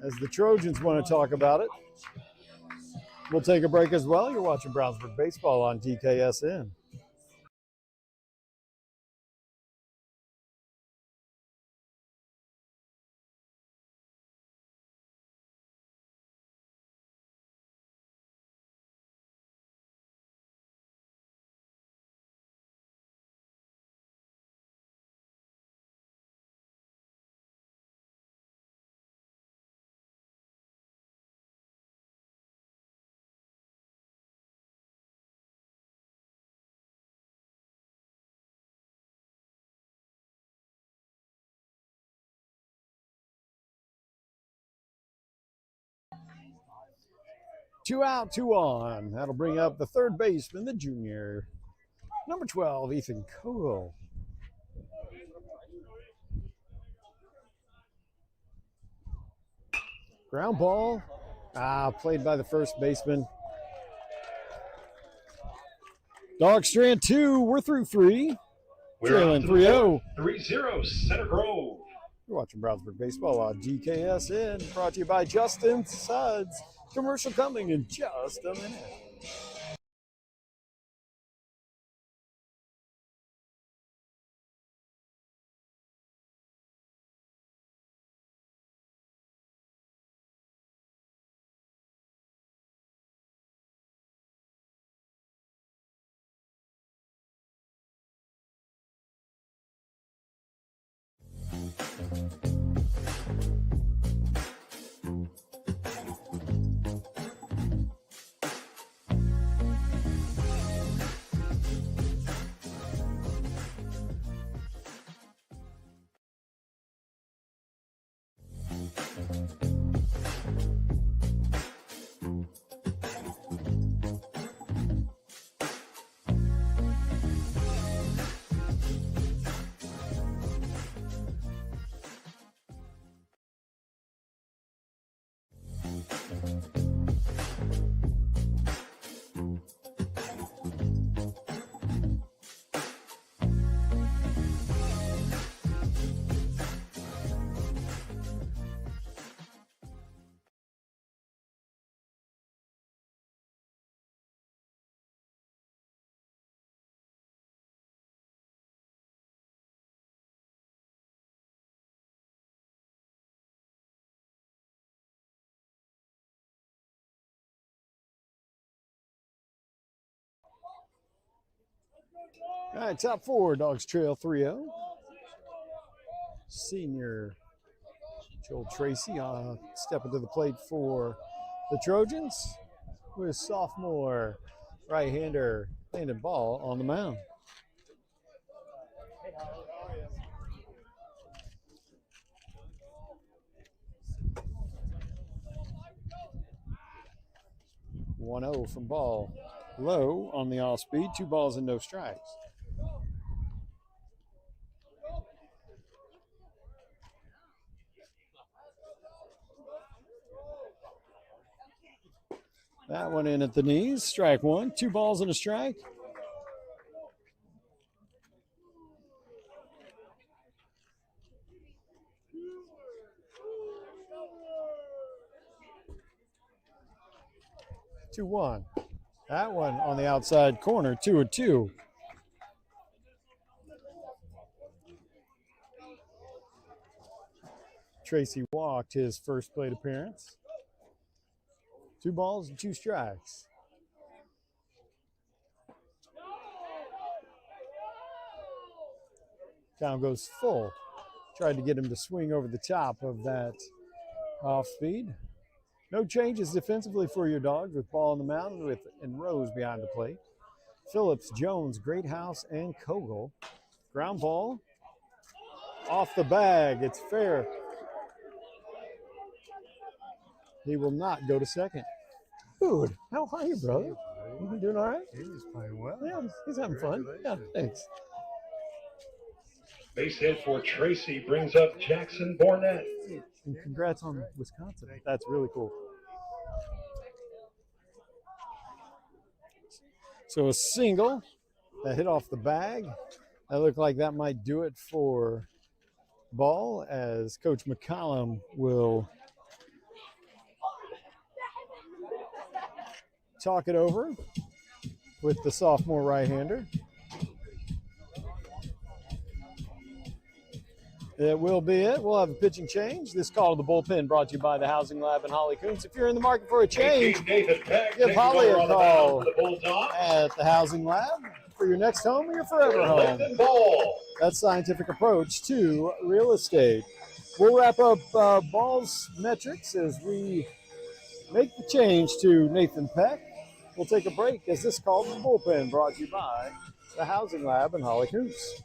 as the Trojans want to talk about it. We'll take a break as well. You're watching Brownsburg Baseball on DKSN. Two out, 2 on. That'll bring up the third baseman, the junior. Number 12, Ethan Kogel. Ground ball. Played by the first baseman. Dog strand 2. We're through 3. Trailing 3-0. 3-0 Center Grove. You're watching Brownsburg Baseball on DKSN. Brought to you by Justin Suds. Commercial coming in just a minute. All right, top 4, Dogs trail 3-0. Senior Joel Tracy stepping to the plate for the Trojans with sophomore right-hander Landon Ball on the mound. One-0 from Ball. Low on the off-speed, 2 balls and no strikes. That one in at the knees. Strike 1. 2 balls and a strike. Two one. That one on the outside corner. 2-2. Tracy walked his first plate appearance. 2 balls and 2 strikes. Count goes full. Tried to get him to swing over the top of that off speed. No changes defensively for your Dogs with ball on the mound and Rose behind the plate. Phillips, Jones, Greathouse, and Kogel. Ground ball off the bag. It's fair. He will not go to second. Dude, how are you, brother? You doing all right? He's playing well. Yeah, he's having fun. Yeah, thanks. Base hit for Tracy brings up Jackson Bournett. And congrats on Wisconsin. That's really cool. So a single that hit off the bag. That looked like that might do it for ball, as Coach McCollum will talk it over with the sophomore right-hander. It will be it. We'll have a pitching change. This call to the bullpen brought to you by the Housing Lab and Holly Kuntz. If you're in the market for a change, give Holly a call at the Housing Lab for your next home or your forever home. That's scientific approach to real estate. We'll wrap up Ball's metrics as we make the change to Nathan Peck. We'll take a break as this call to the bullpen brought to you by the Housing Lab and Holly Kuntz.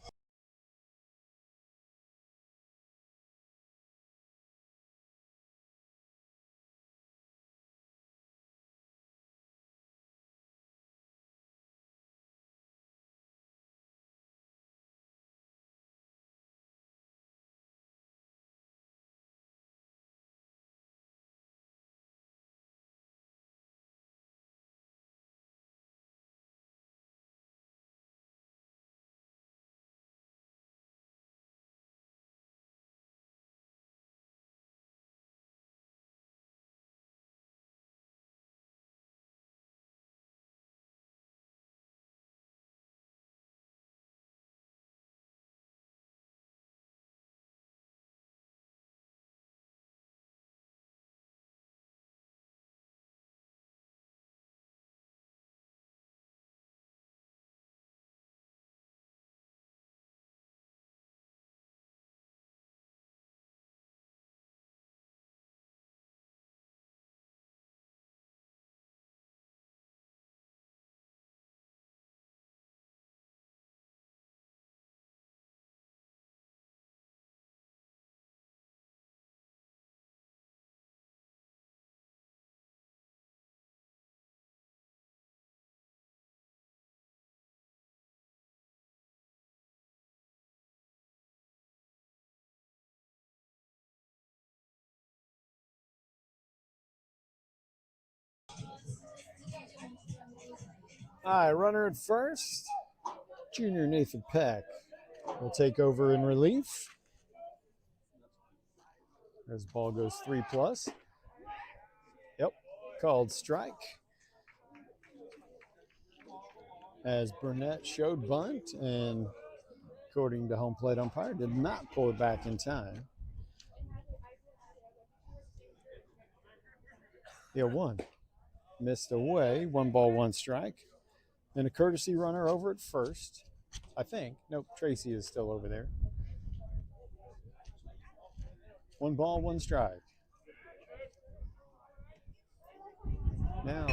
All right, runner at first. Junior Nathan Peck will take over in relief. As the ball goes 3+. Yep, called strike. As Burnett showed bunt and, according to home plate umpire, did not pull it back in time. Yeah, one. Missed away. 1 ball, 1 strike. And a courtesy runner over at first, I think. Nope, Tracy is still over there. 1 ball, 1 strike. Now,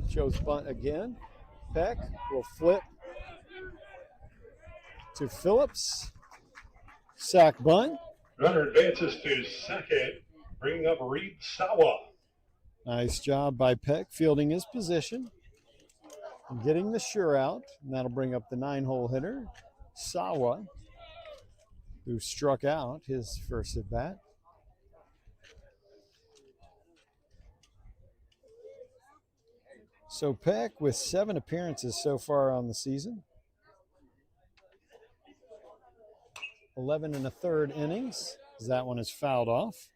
shows bunt again. Peck will flip to Phillips. Sack bunt. Runner advances to second, bringing up Reed Sawa. Nice job by Peck fielding his position. Getting the sure out, and that'll bring up the 9-hole hitter, Sawa, who struck out his first at bat. So Peck with 7 appearances so far on the season. 11 1/3 innings, as that one is fouled off.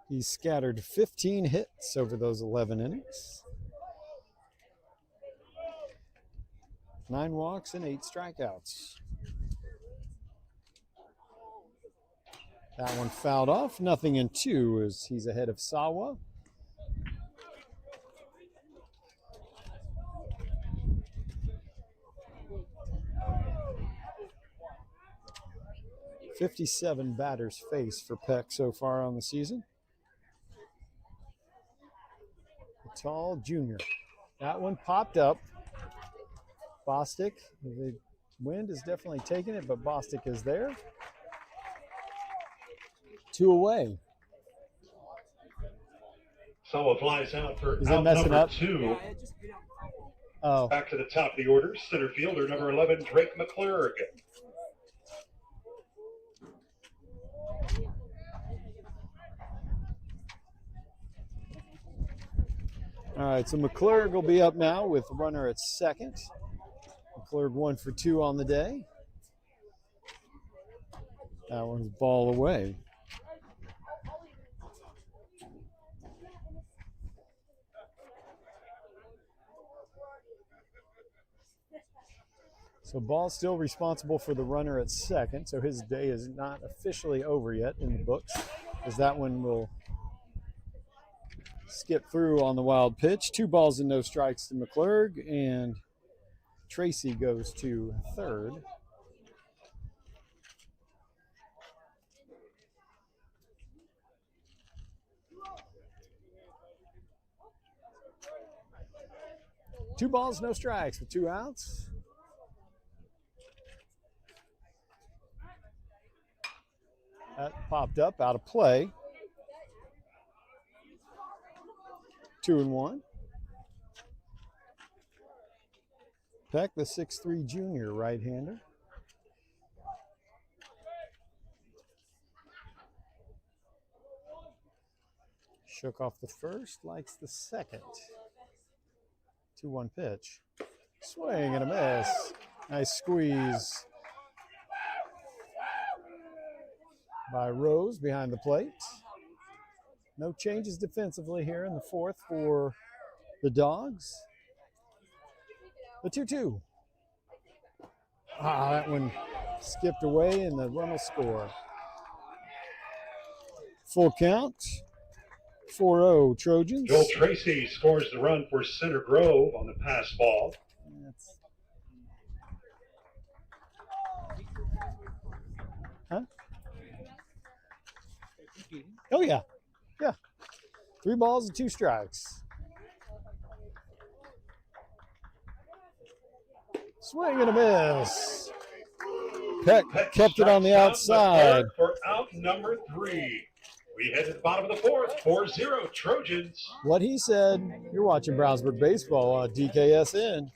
He's scattered 15 hits over those 11 innings. 9 walks and 8 strikeouts. That one fouled off. 0-2 as he's ahead of Sawa. 57 batters faced for Peck so far on the season. A tall junior. That one popped up. Bostic, the wind is definitely taking it, but Bostic is there. 2 away. Sawa flies out for Is it out messing number up? 2. Oh. Back to the top of the order, center fielder number 11, Drake McClurg. All right, so McClurg will be up now with the runner at second. McClurg 1 for 2 on the day. That one's ball away. So Ball's still responsible for the runner at second, so his day is not officially over yet in the books, as that one will skip through on the wild pitch. 2 balls and no strikes to McClurg, and Tracy goes to third. Two balls, no strikes with 2 outs. That popped up out of play. 2-1. Peck, the 6'3" junior right-hander. Shook off the first, likes the second. 2-1 pitch. Swing and a miss. Nice squeeze by Rose behind the plate. No changes defensively here in the fourth for the Dogs. The 2-2. That one skipped away and the run will score. Full count. 4-0 Trojans. Joel Tracy scores the run for Center Grove on the pass ball. Huh? Oh, yeah. Yeah. 3 balls and 2 strikes. Swing and a miss. Peck kept it on the outside. For out number 3. We head to the bottom of the fourth, 4-0 Trojans. What he said. You're watching Brownsburg Baseball on DKSN.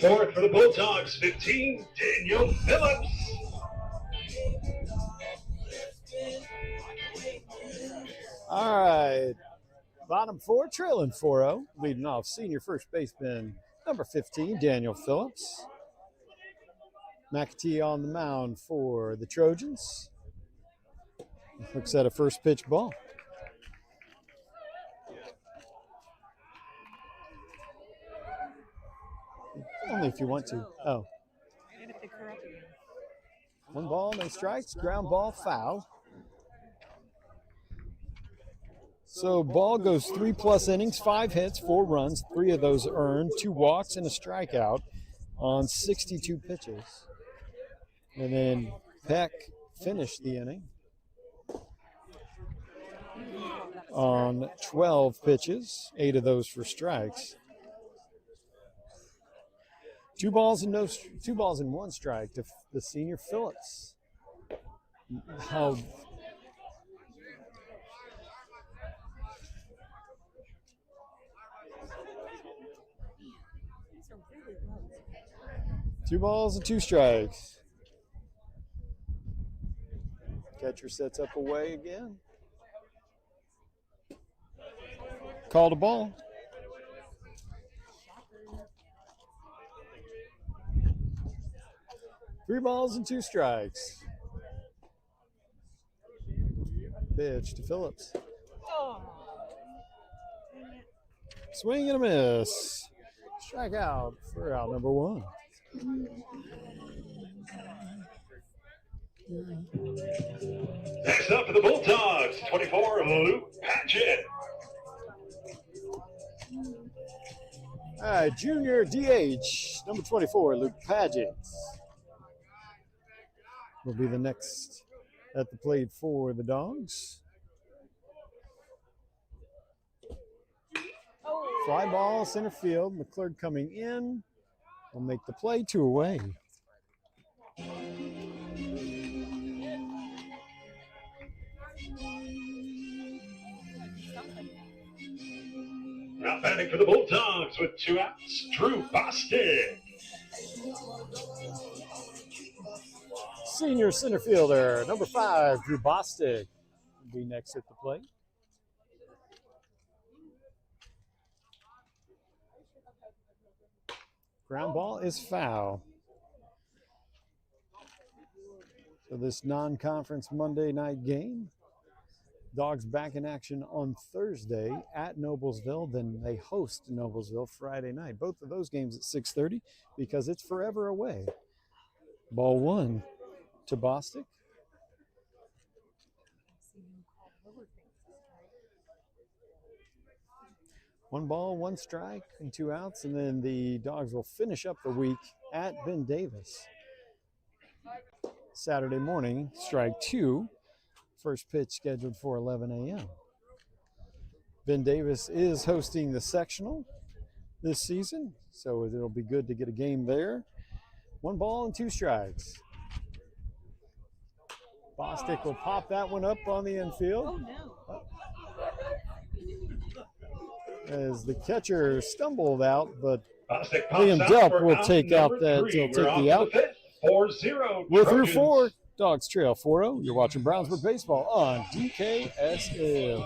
Fourth for the Bulldogs, 15, Daniel Phillips. All right. Bottom 4, trailing 4-0. Leading off senior first baseman, number 15, Daniel Phillips. McAtee on the mound for the Trojans. Looks at a first pitch ball. Only if you want to. Oh. And if they corrupt again. 1 ball, no strikes, ground ball, foul. So ball goes 3+ innings, 5 hits, 4 runs, 3 of those earned, 2 walks, and a strikeout on 62 pitches. And then Peck finished the inning on 12 pitches, 8 of those for strikes. 2 balls and 1 strike to the senior Phillips. How 2 balls and 2 strikes. Catcher sets up away again. Called a ball. Three balls and 2 strikes. Pitch to Phillips. Swing and a miss. Strikeout for out number 1. Next up for the Bulldogs, 24, Luke Padgett. All right, junior DH, number 24, Luke Padgett will be the next at the plate for the Dogs. Fly ball, center field. McClurg coming in will make the play, 2 away. Now batting for the Bulldogs with 2 outs, Drew Bostic. Senior center fielder, number 5, Drew Bostic, will be next at the plate. Ground ball is foul. So this non-conference Monday night game, Dogs back in action on Thursday at Noblesville. Then they host Noblesville Friday night. Both of those games at 6:30 because it's forever away. Ball 1 to Bostic. One ball, 1 strike, and 2 outs, and then the Dogs will finish up the week at Ben Davis. Saturday morning, strike 2. First pitch scheduled for 11 a.m. Ben Davis is hosting the sectional this season, so it'll be good to get a game there. 1 ball and 2 strikes. Bostic will pop that one up on the infield. Oh, no. As the catcher stumbled out, but Bostic Liam pops out Delp for will out take out number that. 3. He'll We're take off the to out. 5th, 4-0 We're through Trojans. 4. Dogs trail 4-0. You're watching Brownsburg Baseball on DKSM.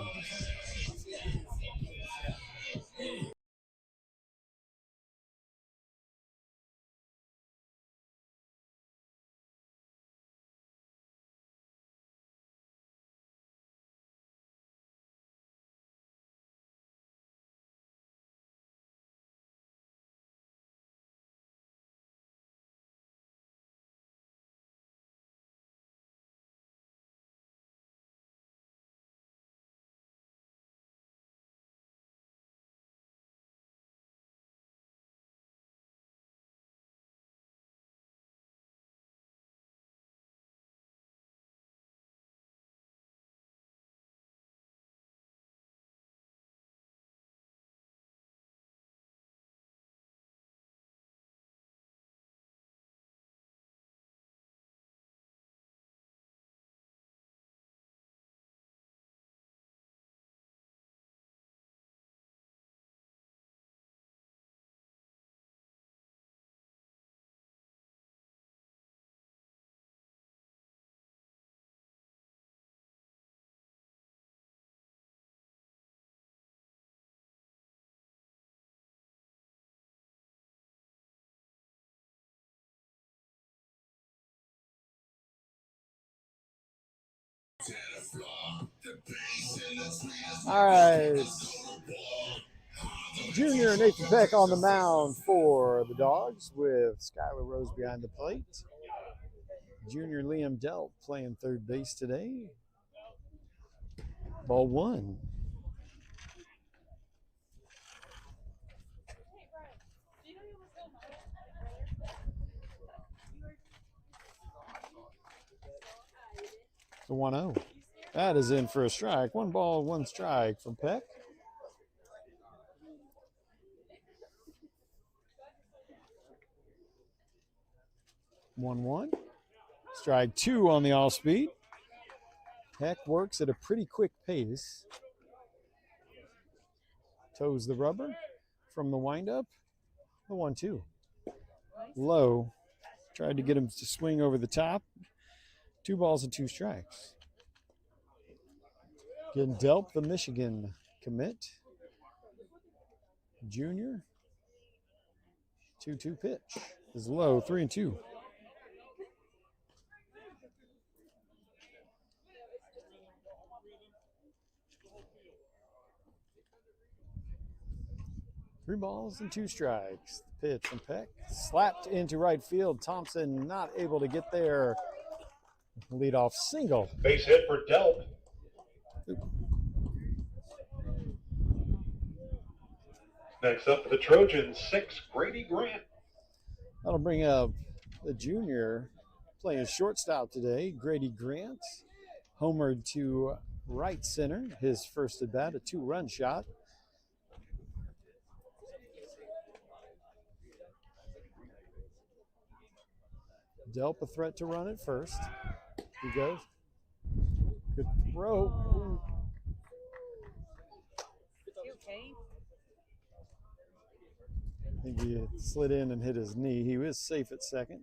All right. Junior Nathan Peck on the mound for the Dogs with Skylar Rose behind the plate. Junior Liam Delp playing third base today. Ball one. The 1-0. That is in for a strike. 1 ball, 1 strike from Peck. One. Strike 2 on the off speed. Peck works at a pretty quick pace. Toes the rubber from the windup. The 1-2. Low. Tried to get him to swing over the top. 2 balls and 2 strikes. Again, Delp, the Michigan commit. Junior. 2-2 pitch is low. 3-2. Three balls and 2 strikes. The pitch from Peck. Slapped into right field. Thompson not able to get there. Leadoff single. Base hit for Delp. Next up for the Trojans, 6, Grady Grant. That'll bring up the junior playing shortstop today, Grady Grant. Homered to right center. His first at bat, a 2-run shot. Delp a threat to run at first. He goes. Good throw. Ooh. I think he slid in and hit his knee. He was safe at second.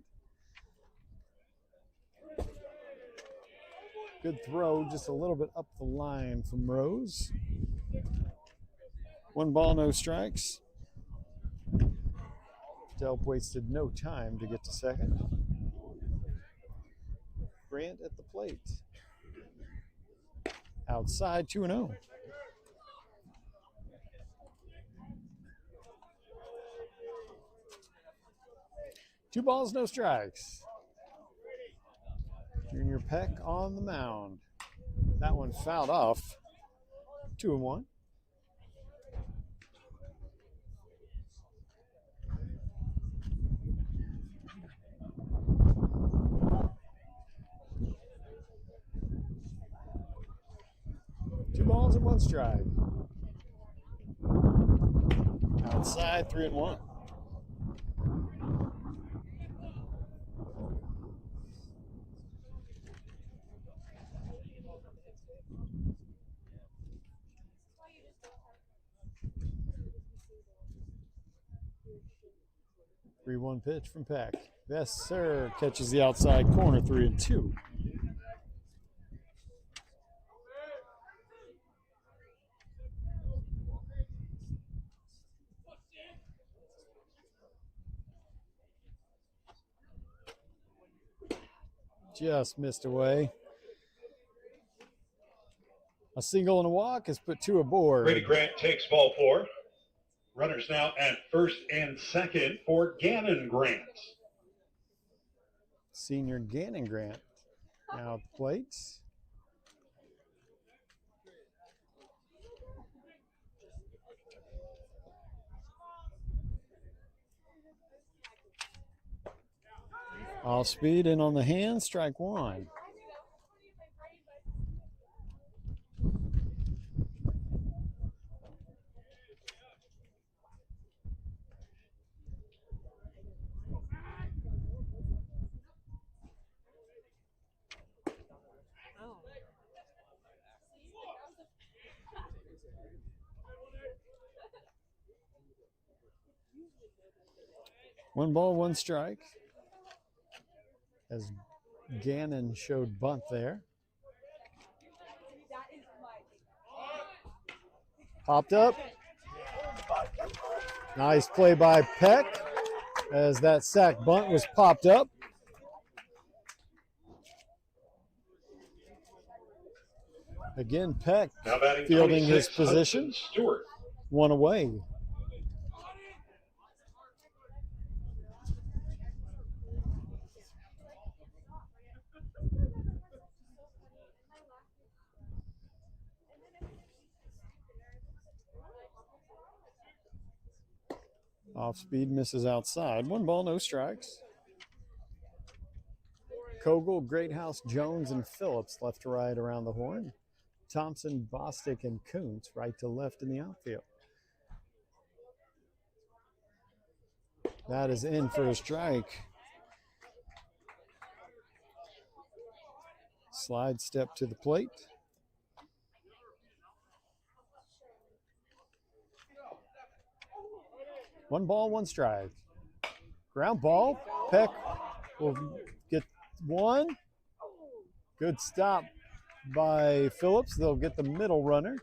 Good throw, just a little bit up the line from Rose. 1 ball, no strikes. Delp wasted no time to get to second. Grant at the plate. Outside, 2-0. Two balls, no strikes. Junior Peck on the mound. That one fouled off. 2-1. Two balls and 1 strike. Outside, 3-1. Three-one pitch from Peck. Yes, sir. Catches the outside corner, 3-2. Just missed away. A single and a walk has put 2 aboard. Grady Grant takes ball 4. Runners now at first and second for Gannon Grant. Senior Gannon Grant now at the plate. Off speed and on the hand, strike 1. One ball, 1 strike. As Gannon showed bunt there. Popped up. Nice play by Peck as that sack bunt was popped up. Again, Peck fielding his position. Stewart. 1 away. Off speed, misses outside. 1 ball, no strikes. Kogel, Greathouse, Jones, and Phillips left to right around the horn. Thompson, Bostic, and Kuntz right to left in the outfield. That is in for a strike. Slide step to the plate. One ball, one strike. Ground ball. Peck will get one. Good stop by Phillips. They'll get the middle runner.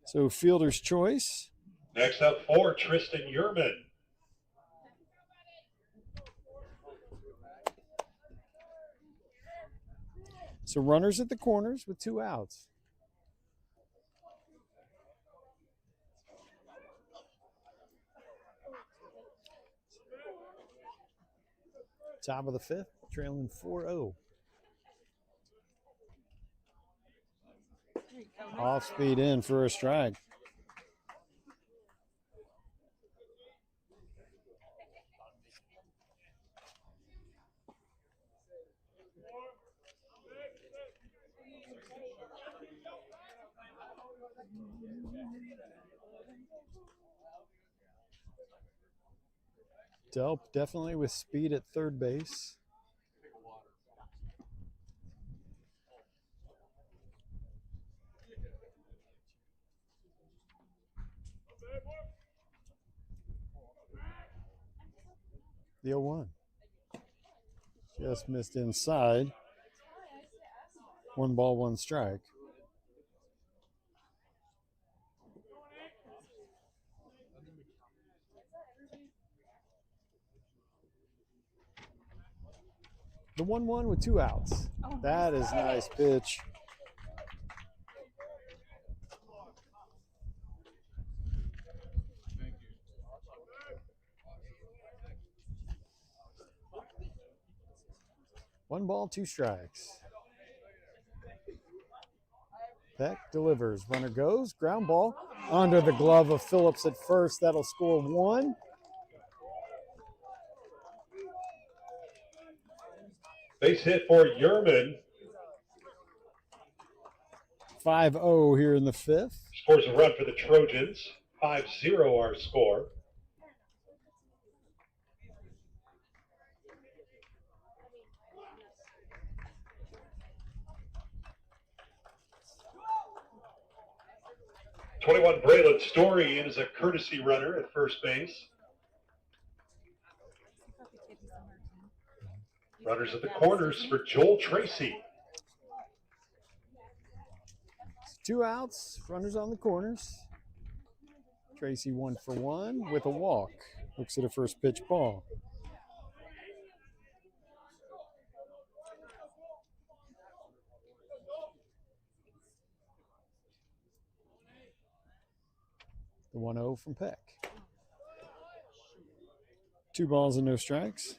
So fielder's choice. Next up for Tristan Yerman. So runners at the corners with 2 outs. Top of the 5th, trailing 4-0. Off speed in for a strike. Delp definitely with speed at third base. The 0-1. Just missed inside. 1 ball, 1 strike. The 1-1 with 2 outs. That is nice pitch. One ball, 2 strikes. Peck delivers. Runner goes. Ground ball under the glove of Phillips at first. That'll score 1. Base hit for Yerman. 5-0 here in the 5th. Scores a run for the Trojans. 5-0 our score. #21 Braylon Story in as a courtesy runner at first base. Runners at the corners for Joel Tracy. 2 outs, runners on the corners. Tracy 1 for 1 with a walk. Looks at a first pitch ball. The 1-0 from Peck. 2 balls and no strikes.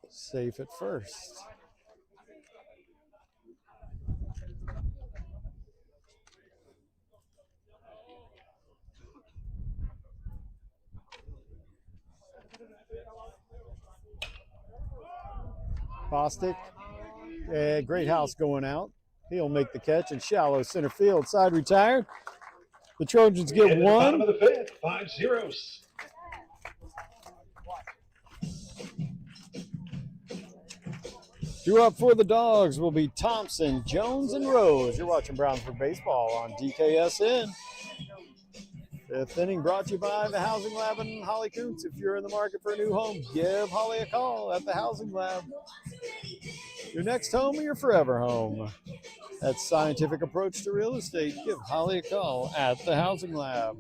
Safe at first. Bostic, Greathouse going out. He'll make the catch in shallow center field. Side retired. The Trojans get 1. Bottom of the 5th, 5-0. Due up for the Dogs will be Thompson, Jones, and Rose. You're watching Brownsburg Baseball on DKSN. 5th inning brought to you by the Housing Lab and Holly Kuntz. If you're in the market for a new home, give Holly a call at the Housing Lab. Your next home or your forever home. That scientific approach to real estate. Give Holly a call at the Housing Lab.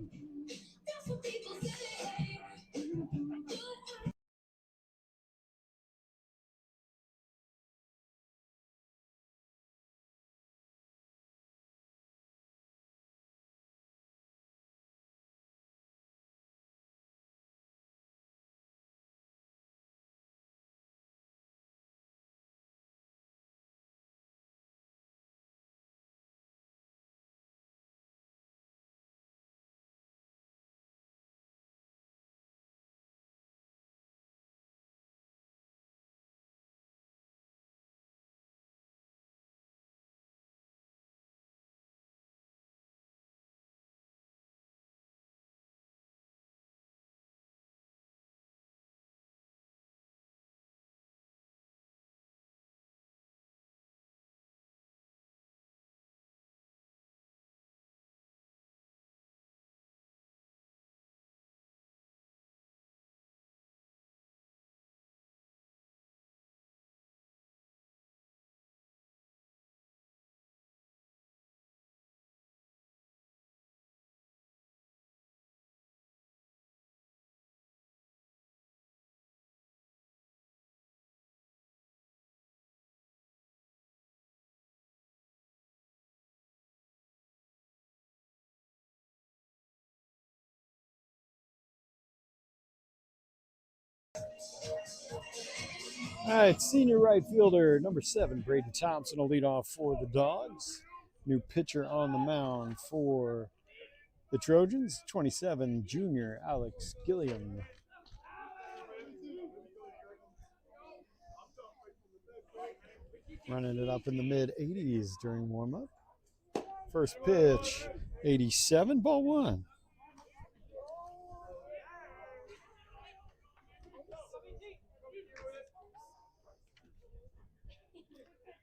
All right, senior right fielder number 7, Braden Thompson will lead off for the Dogs. New pitcher on the mound for the Trojans, 27, junior Alex Gilliam. Running it up in the mid-80s during warm-up. First pitch, 87, ball 1.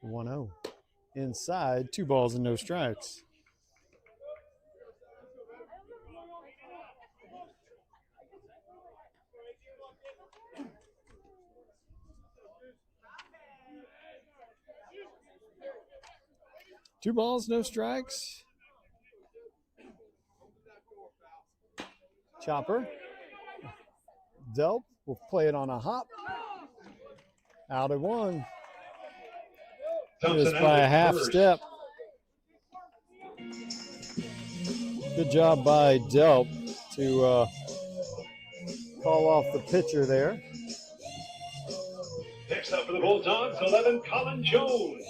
One 0. Inside, 2 balls and no strikes. Two balls, no strikes. Chopper. Delp will play it on a hop. Out at 1. Just by a half step. Good job by Delp to call off the pitcher there. Next up for the Bulldogs, 11, Colin Jones.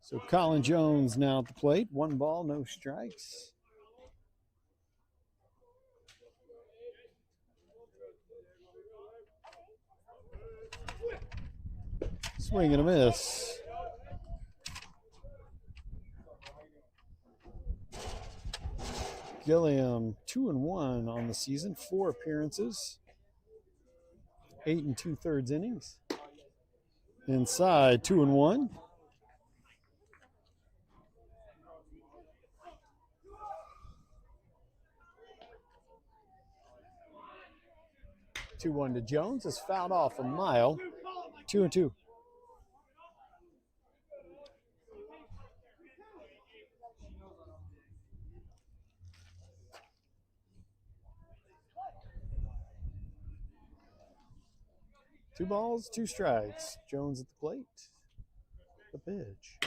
So Colin Jones now at the plate. 1 ball, no strikes. Swing and a miss. Gilliam 2-1 on the season, 4 appearances, 8 2/3 innings. Inside, 2-1. Two-one to Jones is fouled off a mile. 2-2. Two balls, 2 strikes. Jones at the plate. The pitch.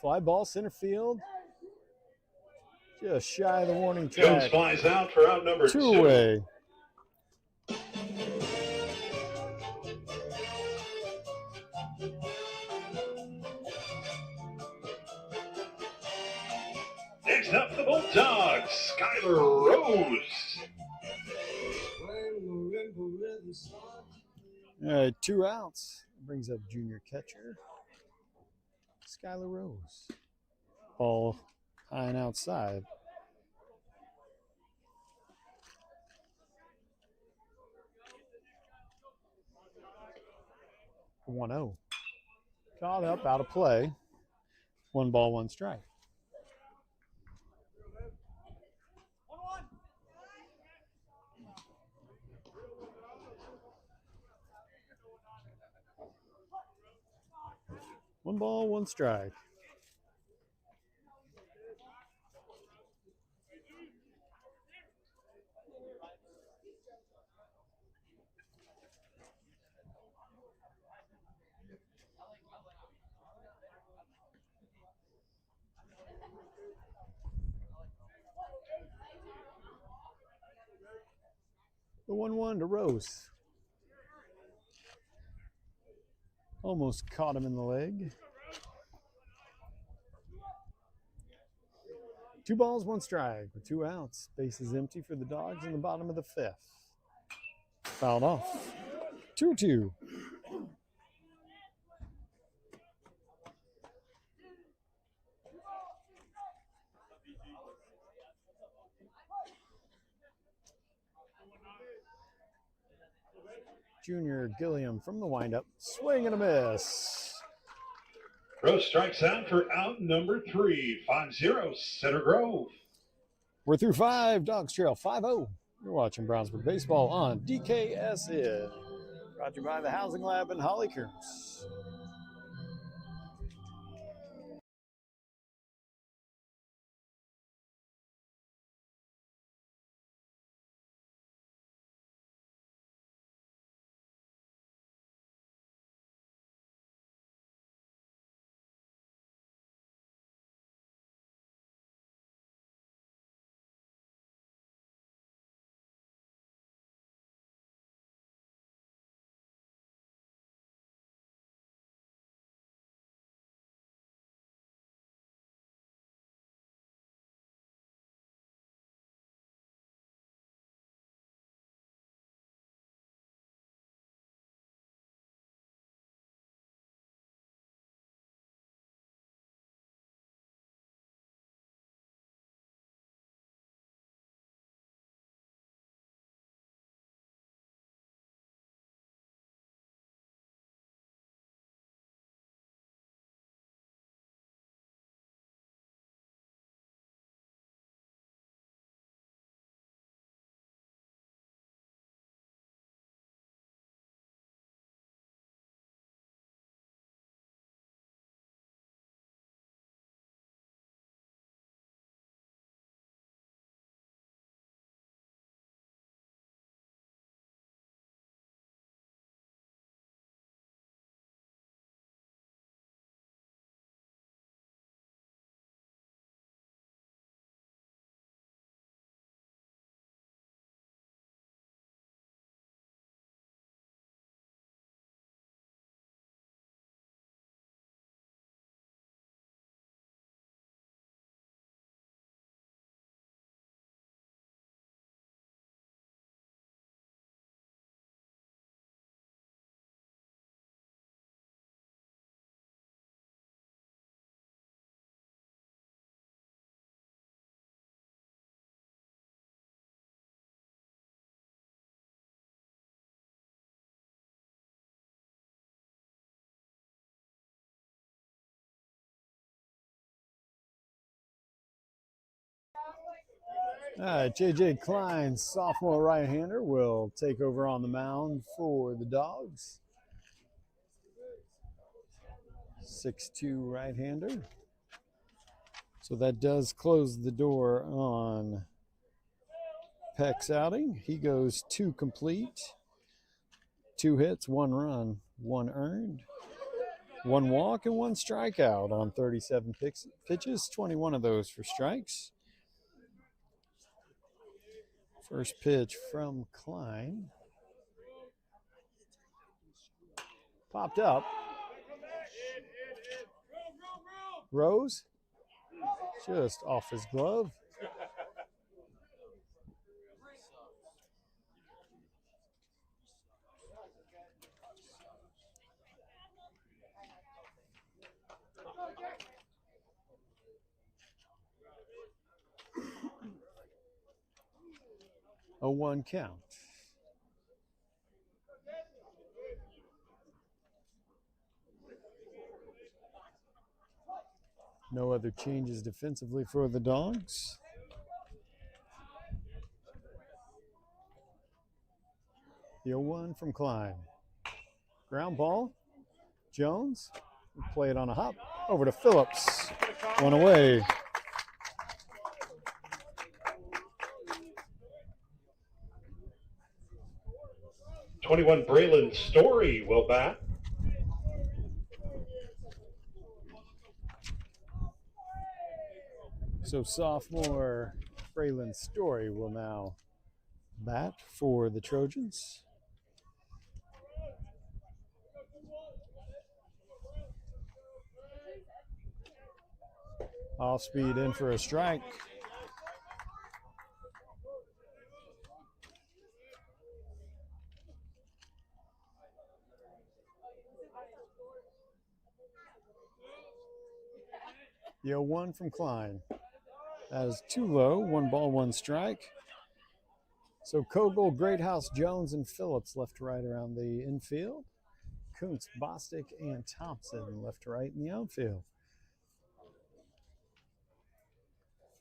Fly ball, center field. Just shy of the warning track. Jones flies out for out number 2. 2 away. Next up, the Bulldogs, Skylar Rose. All right, 2 outs. Brings up junior catcher, Skylar Rose. Ball high and outside. 1-0. Caught up, out of play. 1 ball, 1 strike. One ball, 1 strike. The 1-1 to Rose. Almost caught him in the leg. 2 balls, 1 strike with 2 outs. Base is empty for the Dogs in the bottom of the 5th. Fouled off. 2-2. Junior Gilliam from the windup. Swing and a miss. Rose strikes out for out number 3, 5-0, Center Grove. We're through 5. Dogs trail 5-0. You're watching Brownsburg Baseball on DKSN. Brought to you by the Housing Lab in Holly Kearns. All right, J.J. Klein, sophomore right-hander, will take over on the mound for the Dogs. 6'2" right-hander. So that does close the door on Peck's outing. He goes 2 complete, 2 hits, 1 run, 1 earned, 1 walk, and 1 strikeout on 37 pitches, 21 of those for strikes. First pitch from Klein. Popped up. Rose, just off his glove. A 1 count. No other changes defensively for the Dogs. The 0-1 from Klein. Ground ball. Jones will play it on a hop. Over to Phillips. 1 away. #21 Braylon Story will bat. So sophomore Braylon Story will now bat for the Trojans. Off speed in for a strike. The 0-1 from Klein. That is too low. 1 ball, 1 strike. So Kogel, Greathouse, Jones, and Phillips left to right around the infield. Kuntz, Bostic, and Thompson left to right in the outfield.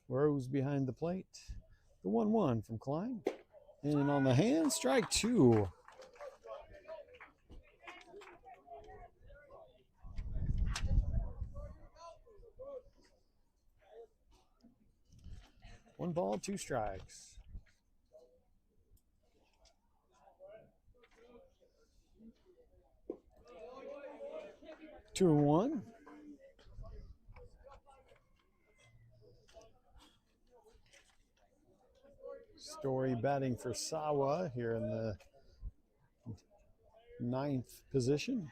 Rose behind the plate. The 1-1 from Klein. And on the hand, strike 2. One ball, 2 strikes. Two and 1. Story batting for Sawa here in the 9th position.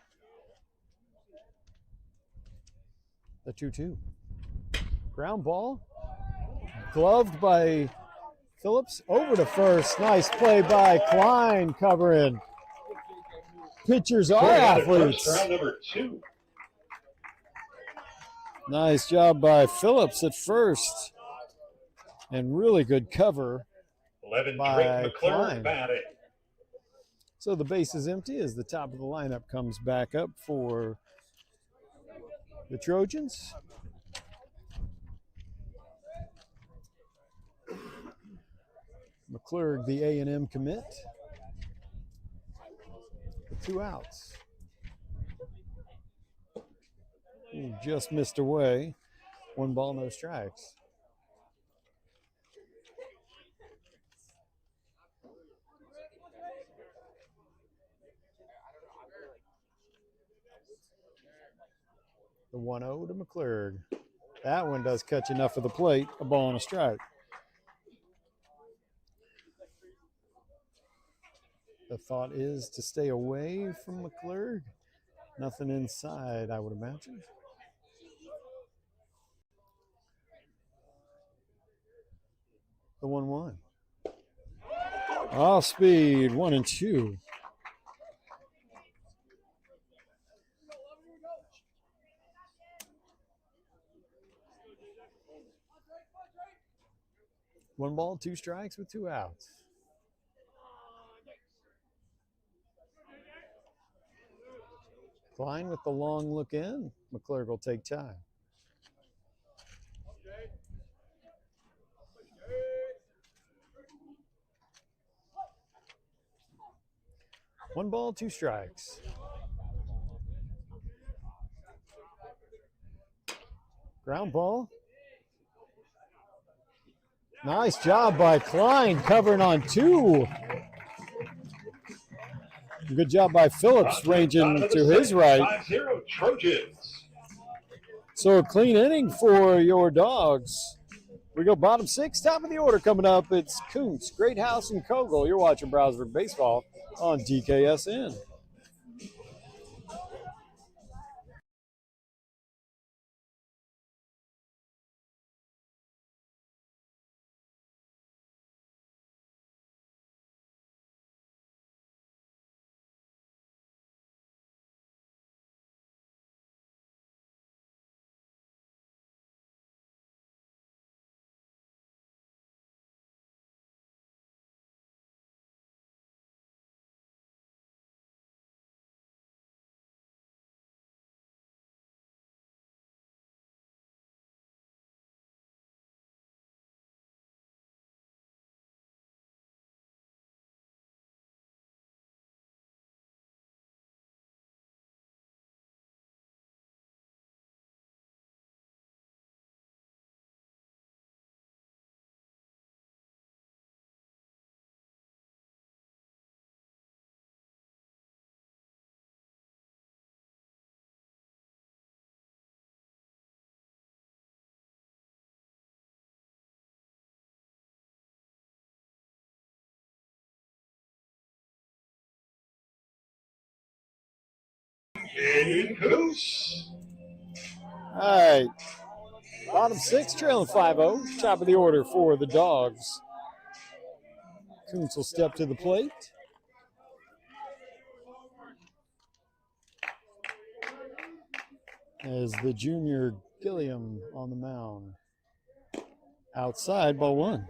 The 2-2. Ground ball. Gloved by Phillips. Over to first. Nice play by Klein covering. Pitchers are athletes. Round number 2. Nice job by Phillips at first. And really good cover 11 by Drake Klein. McClure batting. So the base is empty as the top of the lineup comes back up for the Trojans. McClure, the A&M commit. With 2 outs. He just missed away. 1 ball, no strikes. The 1-0 to McClure. That one does catch enough of the plate. A ball and a strike. The thought is to stay away from McClure. Nothing inside, I would imagine. The 1-1. Off speed, 1 and 2. One ball, 2 strikes with 2 outs. Klein with the long look in. McClure will take time. 1 ball, 2 strikes. Ground ball. Nice job by Klein covering on 2. Good job by Phillips ranging to his right. 5-0 Trojans. So a clean inning for your Dogs. We go bottom 6, top of the order coming up. It's Kuntz, Greathouse, and Kogel. You're watching Brownsburg Baseball on DKSN. Daniel Kuntz. All right. Bottom 6, trailing 5-0. Top of the order for the Dogs. Kuntz will step to the plate. As the junior Gilliam on the mound. Outside, ball 1.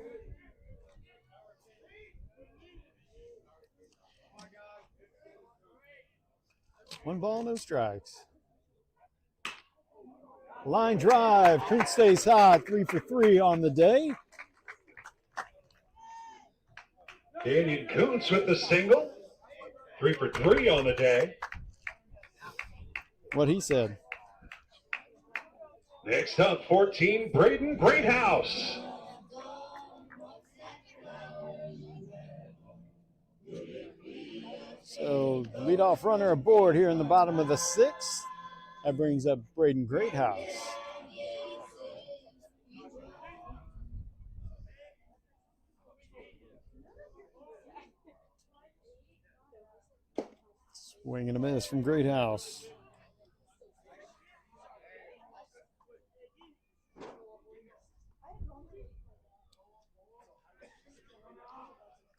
One ball, no strikes. Line drive. Kuntz stays hot. 3 for 3 on the day. Daniel Kuntz with the single. 3 for 3 on the day. What he said. Next up, 14, Braden Greathouse. So leadoff runner aboard here in the bottom of the 6th. That brings up Braden Greathouse. Swing and a miss from Greathouse.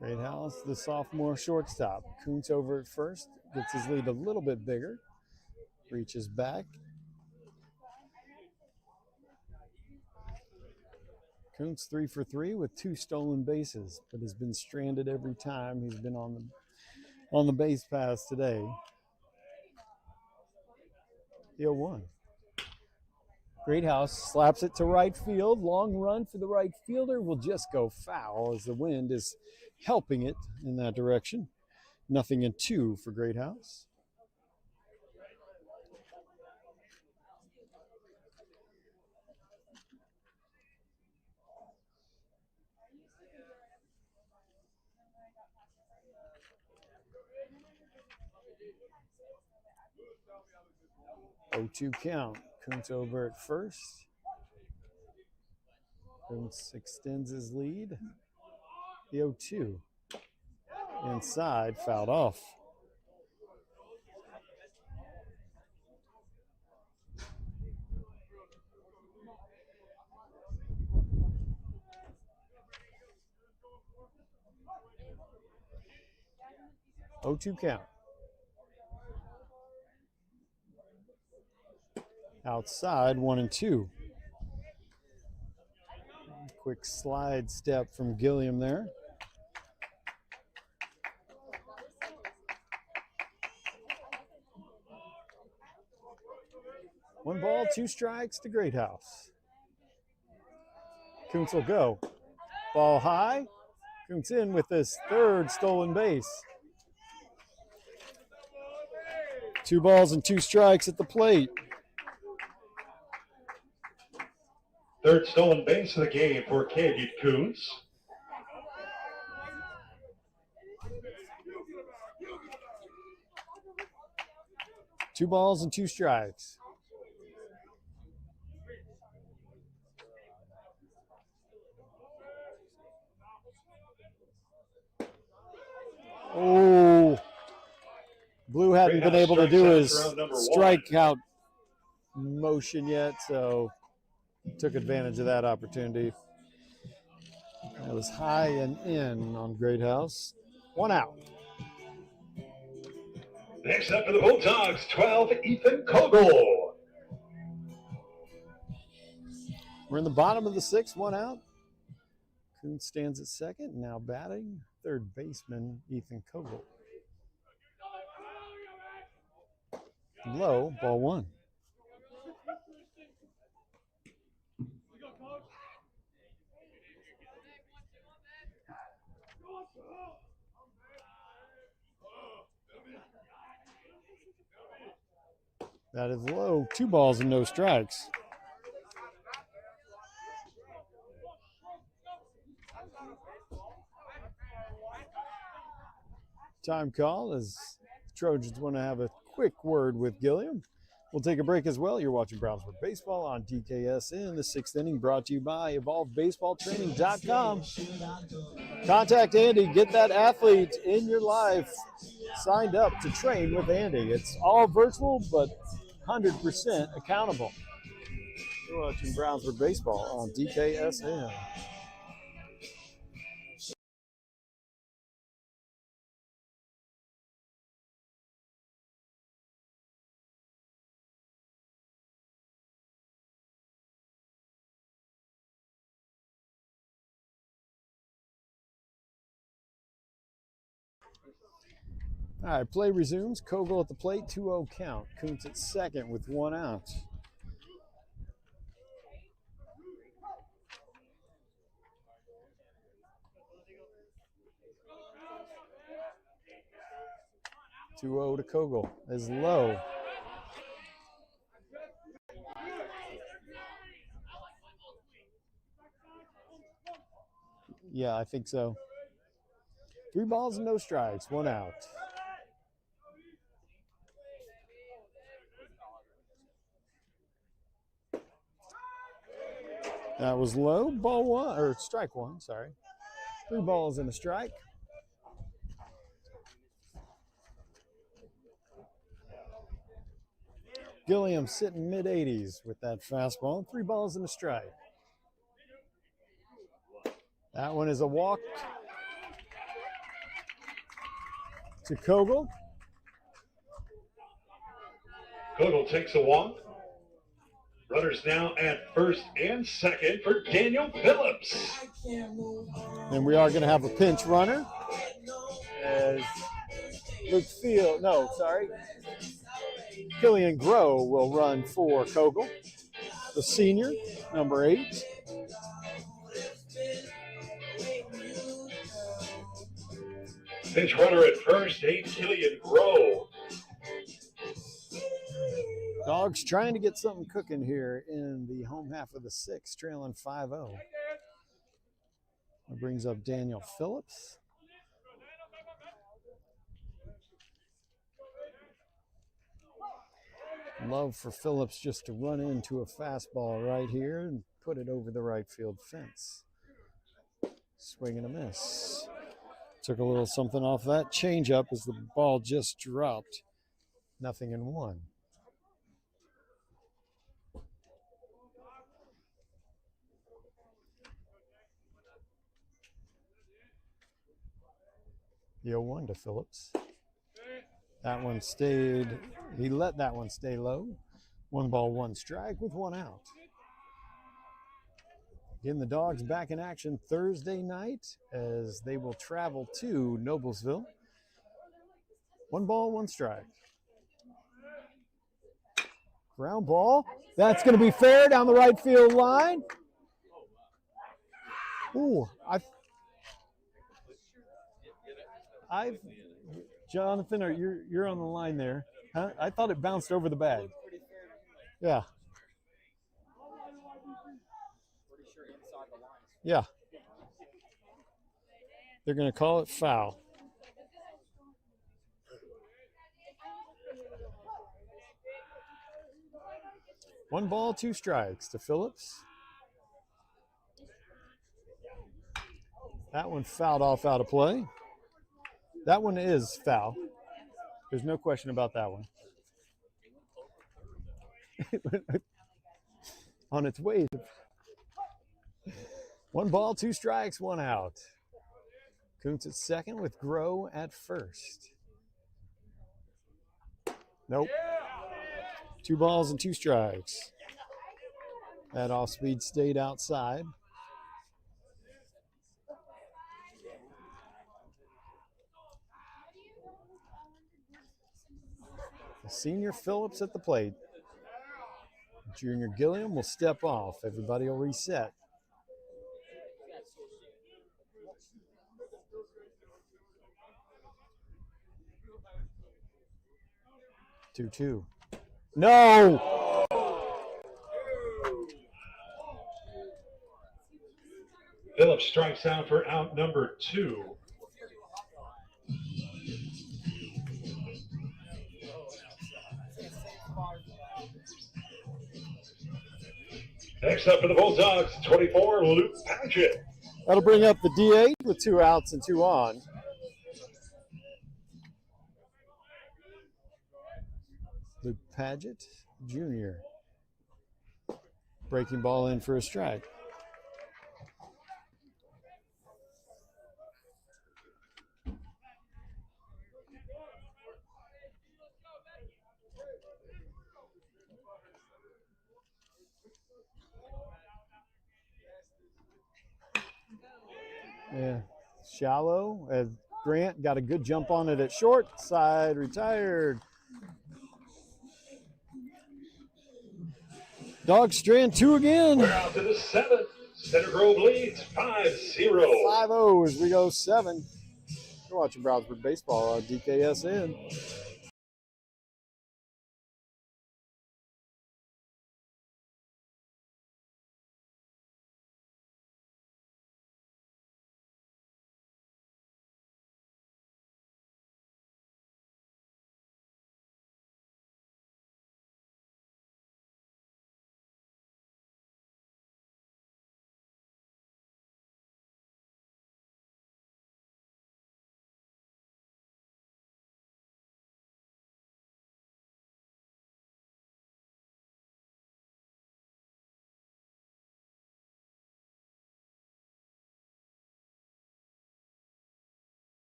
Greathouse, the sophomore shortstop. Kuntz over at first, gets his lead a little bit bigger. Reaches back. Kuntz 3 for 3 with 2 stolen bases, but has been stranded every time he's been on the base pass today. The 0-1. Greathouse slaps it to right field. Long run for the right fielder will just go foul as the wind is helping it in that direction. 0-2 for Greathouse. Oh-2 count. Kuntz over at first. Kuntz extends his lead. The 0-2. Inside, fouled off. Oh-2 count. Outside, 1-2. Quick slide step from Gilliam there. One ball, 2 strikes to Greathouse. Kuntz will go. Ball high. Kuntz in with his 3rd stolen base. 2 balls and 2 strikes at the plate. Third stolen base of the game for Candied Coons. Two balls and 2 strikes. Oh, Blue hadn't been able to do his strikeout motion yet, so took advantage of that opportunity. That was high and in on Great House. 1 out. Next up for the Bulldogs, 12, Ethan Kogel. We're in the bottom of the 6th, 1 out. Coon stands at second, now batting. Third baseman, Ethan Kogel. Low, ball 1. That is low. 2 balls and no strikes. Time call as the Trojans want to have a quick word with Gilliam. We'll take a break as well. You're watching Brownsburg Baseball on DKSN. The 6th inning brought to you by EvolvedBaseballTraining.com. Contact Andy. Get that athlete in your life signed up to train with Andy. It's all virtual, but 100% accountable. You're watching Brownsburg Baseball on DKSN. All right, play resumes. Kogel at the plate, 2-0 count. Kuntz at second with 1 out. (2-0) to Kogel is low. Yeah, I think so. 3 balls and no strikes, 1 out. That was low, ball 1, or strike 1, sorry. 3 balls and a strike. Gilliam sitting mid-80s with that fastball. 3 balls and a strike. That one is a walk to Kogel. Kogel takes a walk. Runners now at first and second for Daniel Phillips. And we are going to have a pinch runner as Killian Groh will run for Kogel, the senior, number 8. Pinch runner at first, Killian Groh. Dogs trying to get something cooking here in the home half of the 6th, trailing 5-0. That brings up Daniel Phillips. Love for Phillips just to run into a fastball right here and put it over the right field fence. Swing and a miss. Took a little something off that changeup as the ball just dropped. 0-1. The 0-1 to Phillips. That one stayed, he let that one stay low. 1 ball, 1 strike with 1 out. Again, the Dogs back in action Thursday night as they will travel to Noblesville. 1 ball, 1 strike. Ground ball. That's going to be fair down the right field line. Ooh, Jonathan, you're on the line there. Huh? I thought it bounced over the bag. Yeah. Yeah. They're going to call it foul. One ball, two strikes to Phillips. That one fouled off out of play. That one is foul. There's no question about that one. On its way. One ball, two strikes, one out. Kuntz at second with Groh at first. Nope. 2 balls and 2 strikes. That off speed stayed outside. The senior Phillips at the plate. Junior Gilliam will step off. Everybody will reset. Two. No! Phillips strikes out for out number 2. Next up for the Bulldogs, 24, Luke Paget. That'll bring up the DH with 2 outs and 2 on. Luke Paget, Jr. Breaking ball in for a strike. Yeah, shallow as Grant got a good jump on it at short side, retired. Dogs strand 2 again. We're out to the 7th. Center Grove leads 5-0. 5-0 as we go 7. You're watching Brownsburg Baseball on DKSN.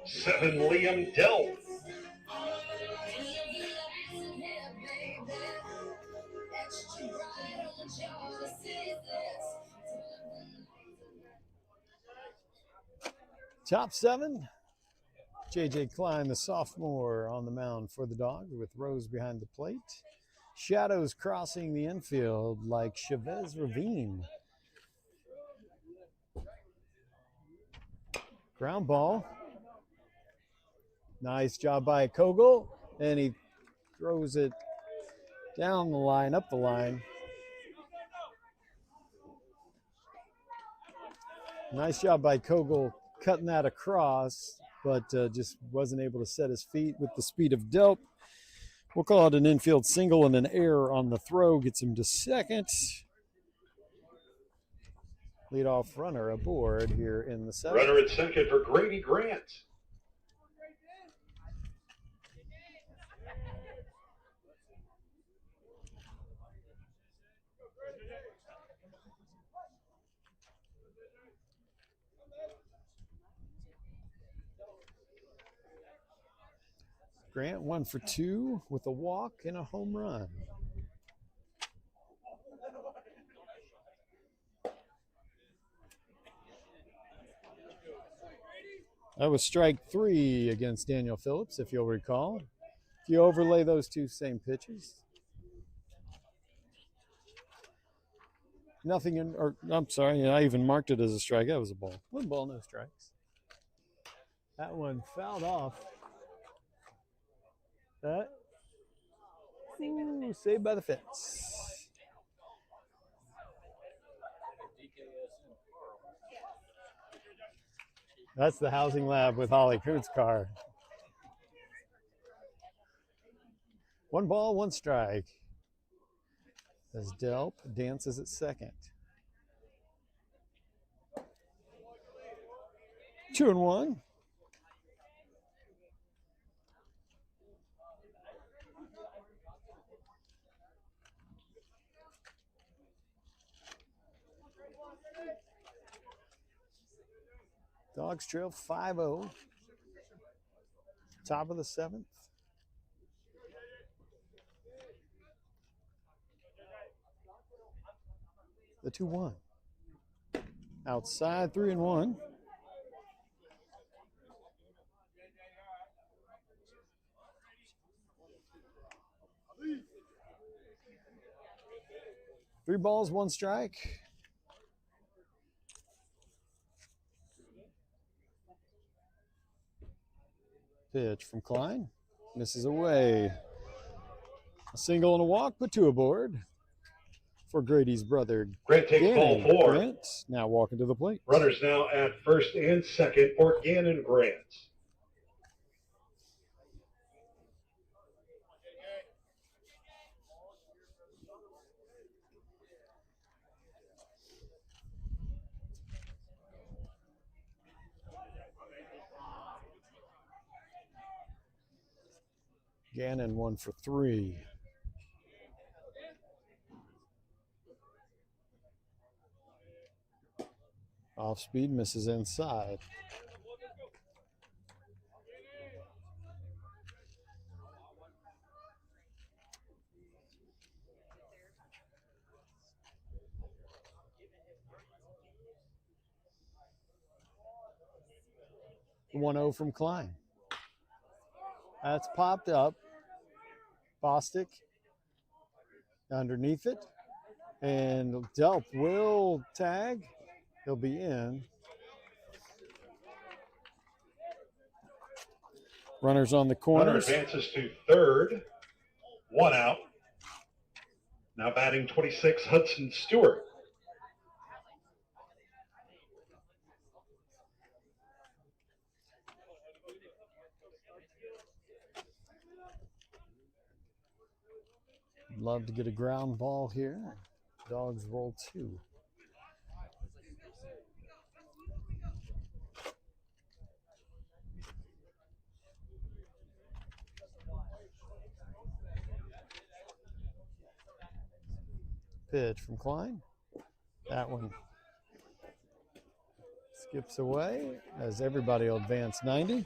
Seven, Liam Delp. Top 7. J.J. Klein, the sophomore, on the mound for the Dogs with Rose behind the plate. Shadows crossing the infield like Chavez Ravine. Ground ball. Nice job by Kogel. And he throws it down the line, up the line. Nice job by Kogel cutting that across, but just wasn't able to set his feet with the speed of Delp. We'll call it an infield single, and an error on the throw gets him to second. Leadoff runner aboard here in the seventh. Runner at second for Grady Grant. Grant 1 for 2 with a walk and a home run. That was strike 3 against Daniel Phillips, if you'll recall. If you overlay those two same pitches. Nothing in, or I'm sorry, I even marked it as a strike. That was a ball. 1 ball, no strikes. That one fouled off. That, saved by the fence. That's the housing lab with Holly Coots' car. 1 ball, 1 strike. As Delp dances at second. 2-1. Dogs trail 5-0. Top of the 7th. The 2-1. Outside 3-1. Three balls, 1 strike. Pitch from Klein. Misses away. A single and a walk, but 2 aboard for Grady's brother. Grant takes ball 4. Grant now walking to the plate. Runners now at first and second for Gannon Grant. Gannon 1 for 3. Off speed, misses inside. The 1-0 from Klein. That's popped up. Bostic underneath it. And Delp will tag. He'll be in. Runners on the corners. Runner advances to third. 1 out. Now batting 26, Hudson Stewart. Love to get a ground ball here. Dogs roll 2. Pitch from Klein. That one skips away as everybody will advance 90.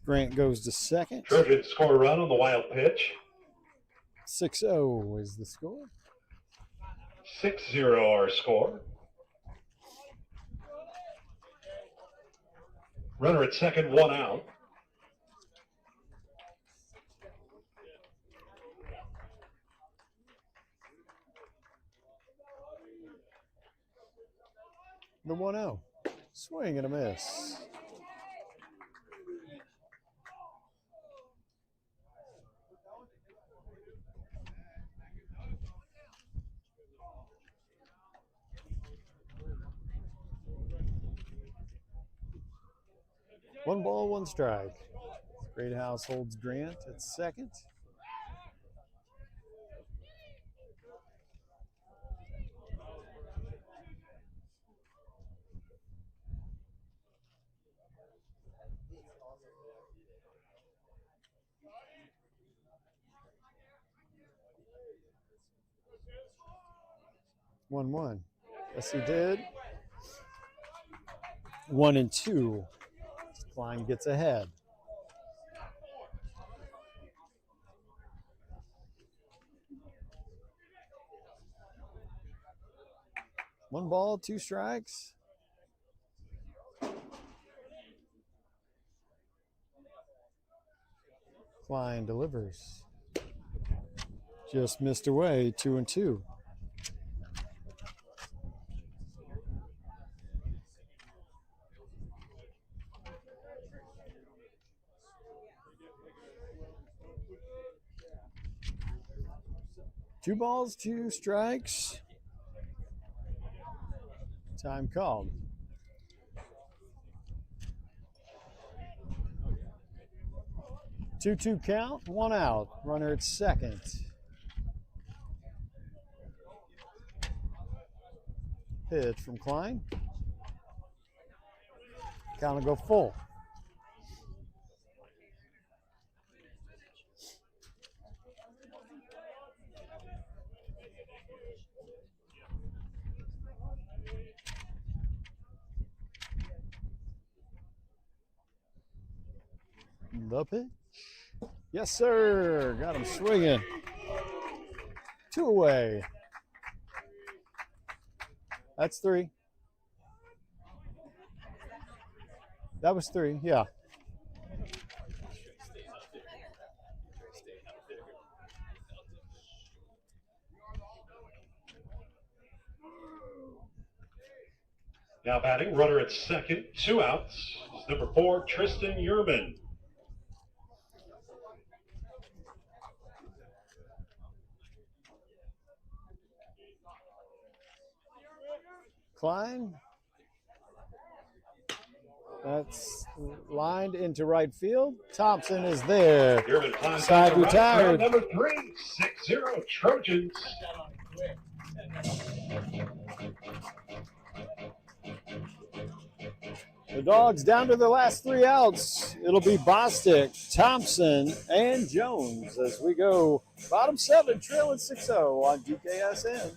Grant goes to second. Trojans score a run on the wild pitch. 6-0 is the score. 6-0 our score. Runner at second, 1 out. The 1-0. Swing and a miss. One ball, 1 strike. Great House holds Grant at second. 1-1. Yes, he did. 1-2. Klein gets ahead. One ball, 2 strikes. Klein delivers. Just missed away, 2-2. Two balls, 2 strikes. Time called. Two count, 1 out. Runner at second. Pitch from Klein. Count will go full. The pitch. Yes, sir. Got him swinging. 2 away. That's 3. That was 3, yeah. Now batting, runner at second, 2 outs. It's number 4, Tristan Yerman. Klein. That's lined into right field. Thompson is there. Side retired. Number 3, 6-0 Trojans. The Dogs down to their last 3 outs. It'll be Bostic, Thompson, and Jones as we go bottom 7, trailing 6-0 on DKSN.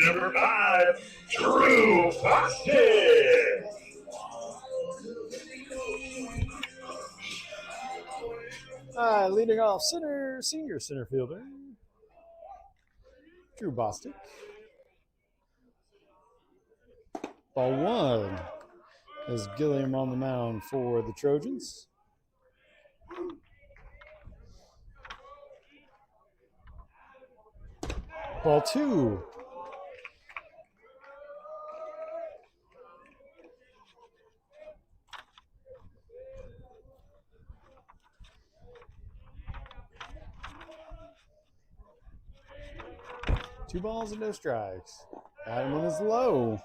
Number 5, Drew Bostic. Leading off senior center fielder, Drew Bostic. Ball 1. As Gilliam on the mound for the Trojans. Ball 2. Two balls and no strikes. That one is low.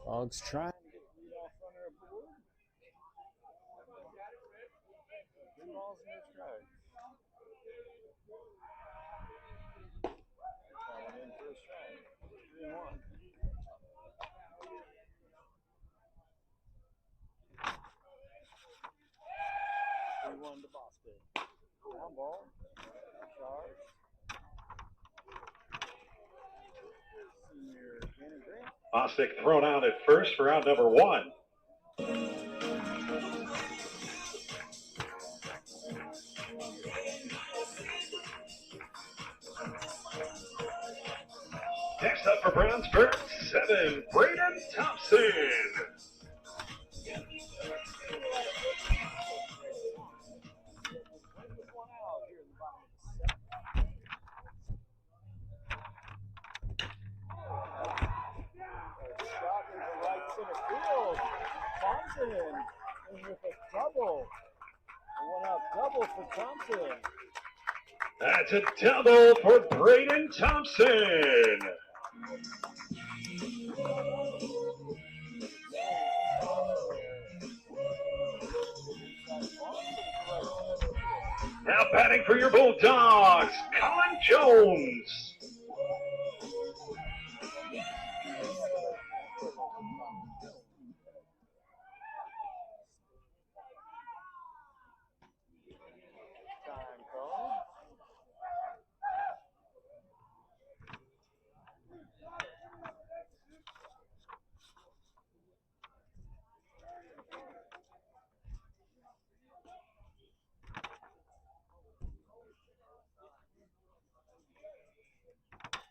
Dogs trying to get the leadoff runner aboard. Two balls and no strikes. Coming in for a strike. 3-1. 3-1 to Boston. Down ball. Charge. Senior Gannon Grant. Bostic thrown out at first for out number 1. Next up for Brownsburg, 7, Braden Thompson. Thompson in with a double. A one-out double for Thompson. That's a double for Braden Thompson. Now batting for your Bulldogs, Colin Jones.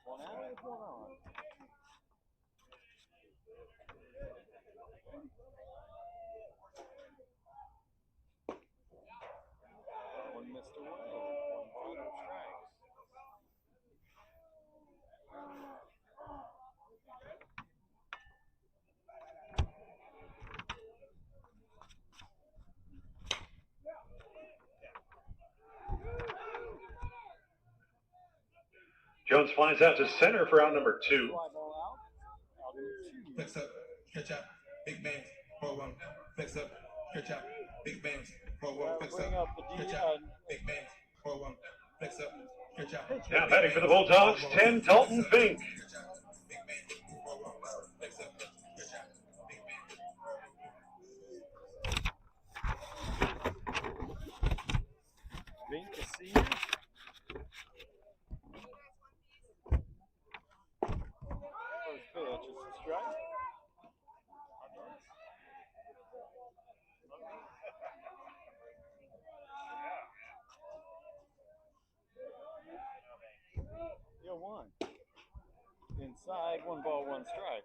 One out, one on. One missed away. One ball, no strikes. Jones flies out to center for out number 2. Fly ball out. Out number 2. Flex up, catch up, big bangs, 4-1. Flex up, catch up, big bangs, 4-1. Flex Bring up the catch D. up, big bangs, 4-1. Flex up, catch up. Now batting for the Bulldogs, 10, Dalton Fink. Big bangs, 4-1. Flex up, catch up, big bangs. Vink, the senior. First pitch is a strike. Yeah, one. Inside, 1 ball, 1 strike.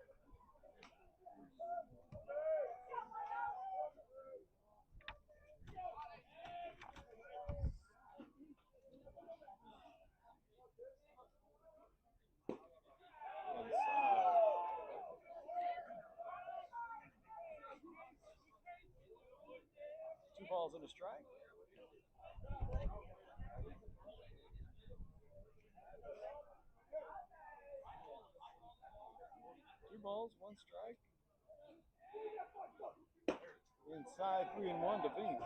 Two balls and a strike. Two balls, 1 strike. Inside, 3-1 to Vink.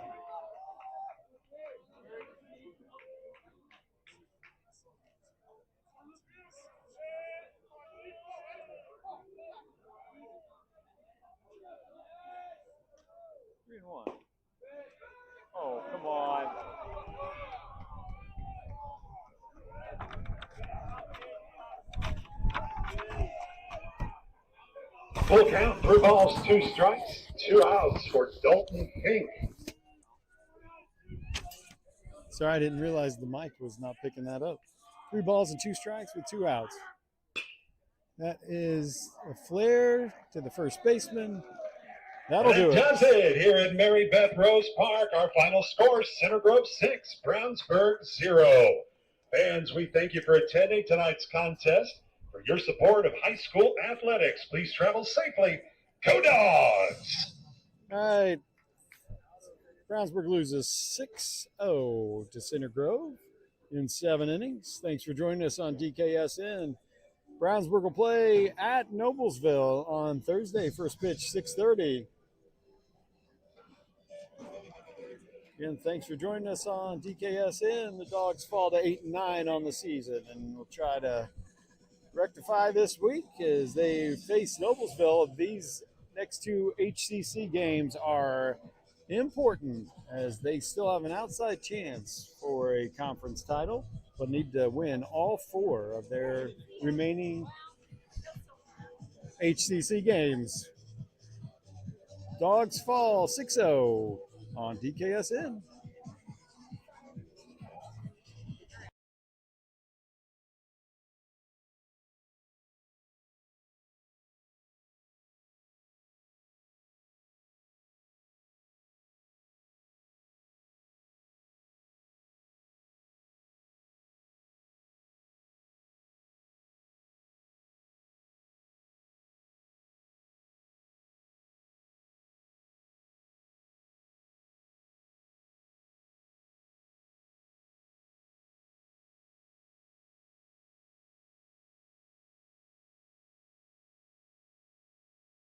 Three and one. Oh, come on. Full count, 3 balls, 2 strikes, 2 outs for Dalton Fink. Sorry, I didn't realize the mic was not picking that up. 3 balls and 2 strikes with 2 outs. That is a flare to the first baseman. That'll do it. That does it here at Mary Beth Rose Park. Our final score, Center Grove 6, Brownsburg 0. Fans, we thank you for attending tonight's contest. For your support of high school athletics, please travel safely. Go Dogs! All right. Brownsburg loses 6-0 to Center Grove in 7 innings. Thanks for joining us on DKSN. Brownsburg will play at Noblesville on Thursday. First pitch, 6:30. Again, thanks for joining us on DKSN. The Dogs fall to 8-9 on the season, and we'll try to rectify this week as they face Noblesville. These next 2 HCC games are important as they still have an outside chance for a conference title, but need to win all 4 of their remaining HCC games. Dogs fall 6-0 on DKSN.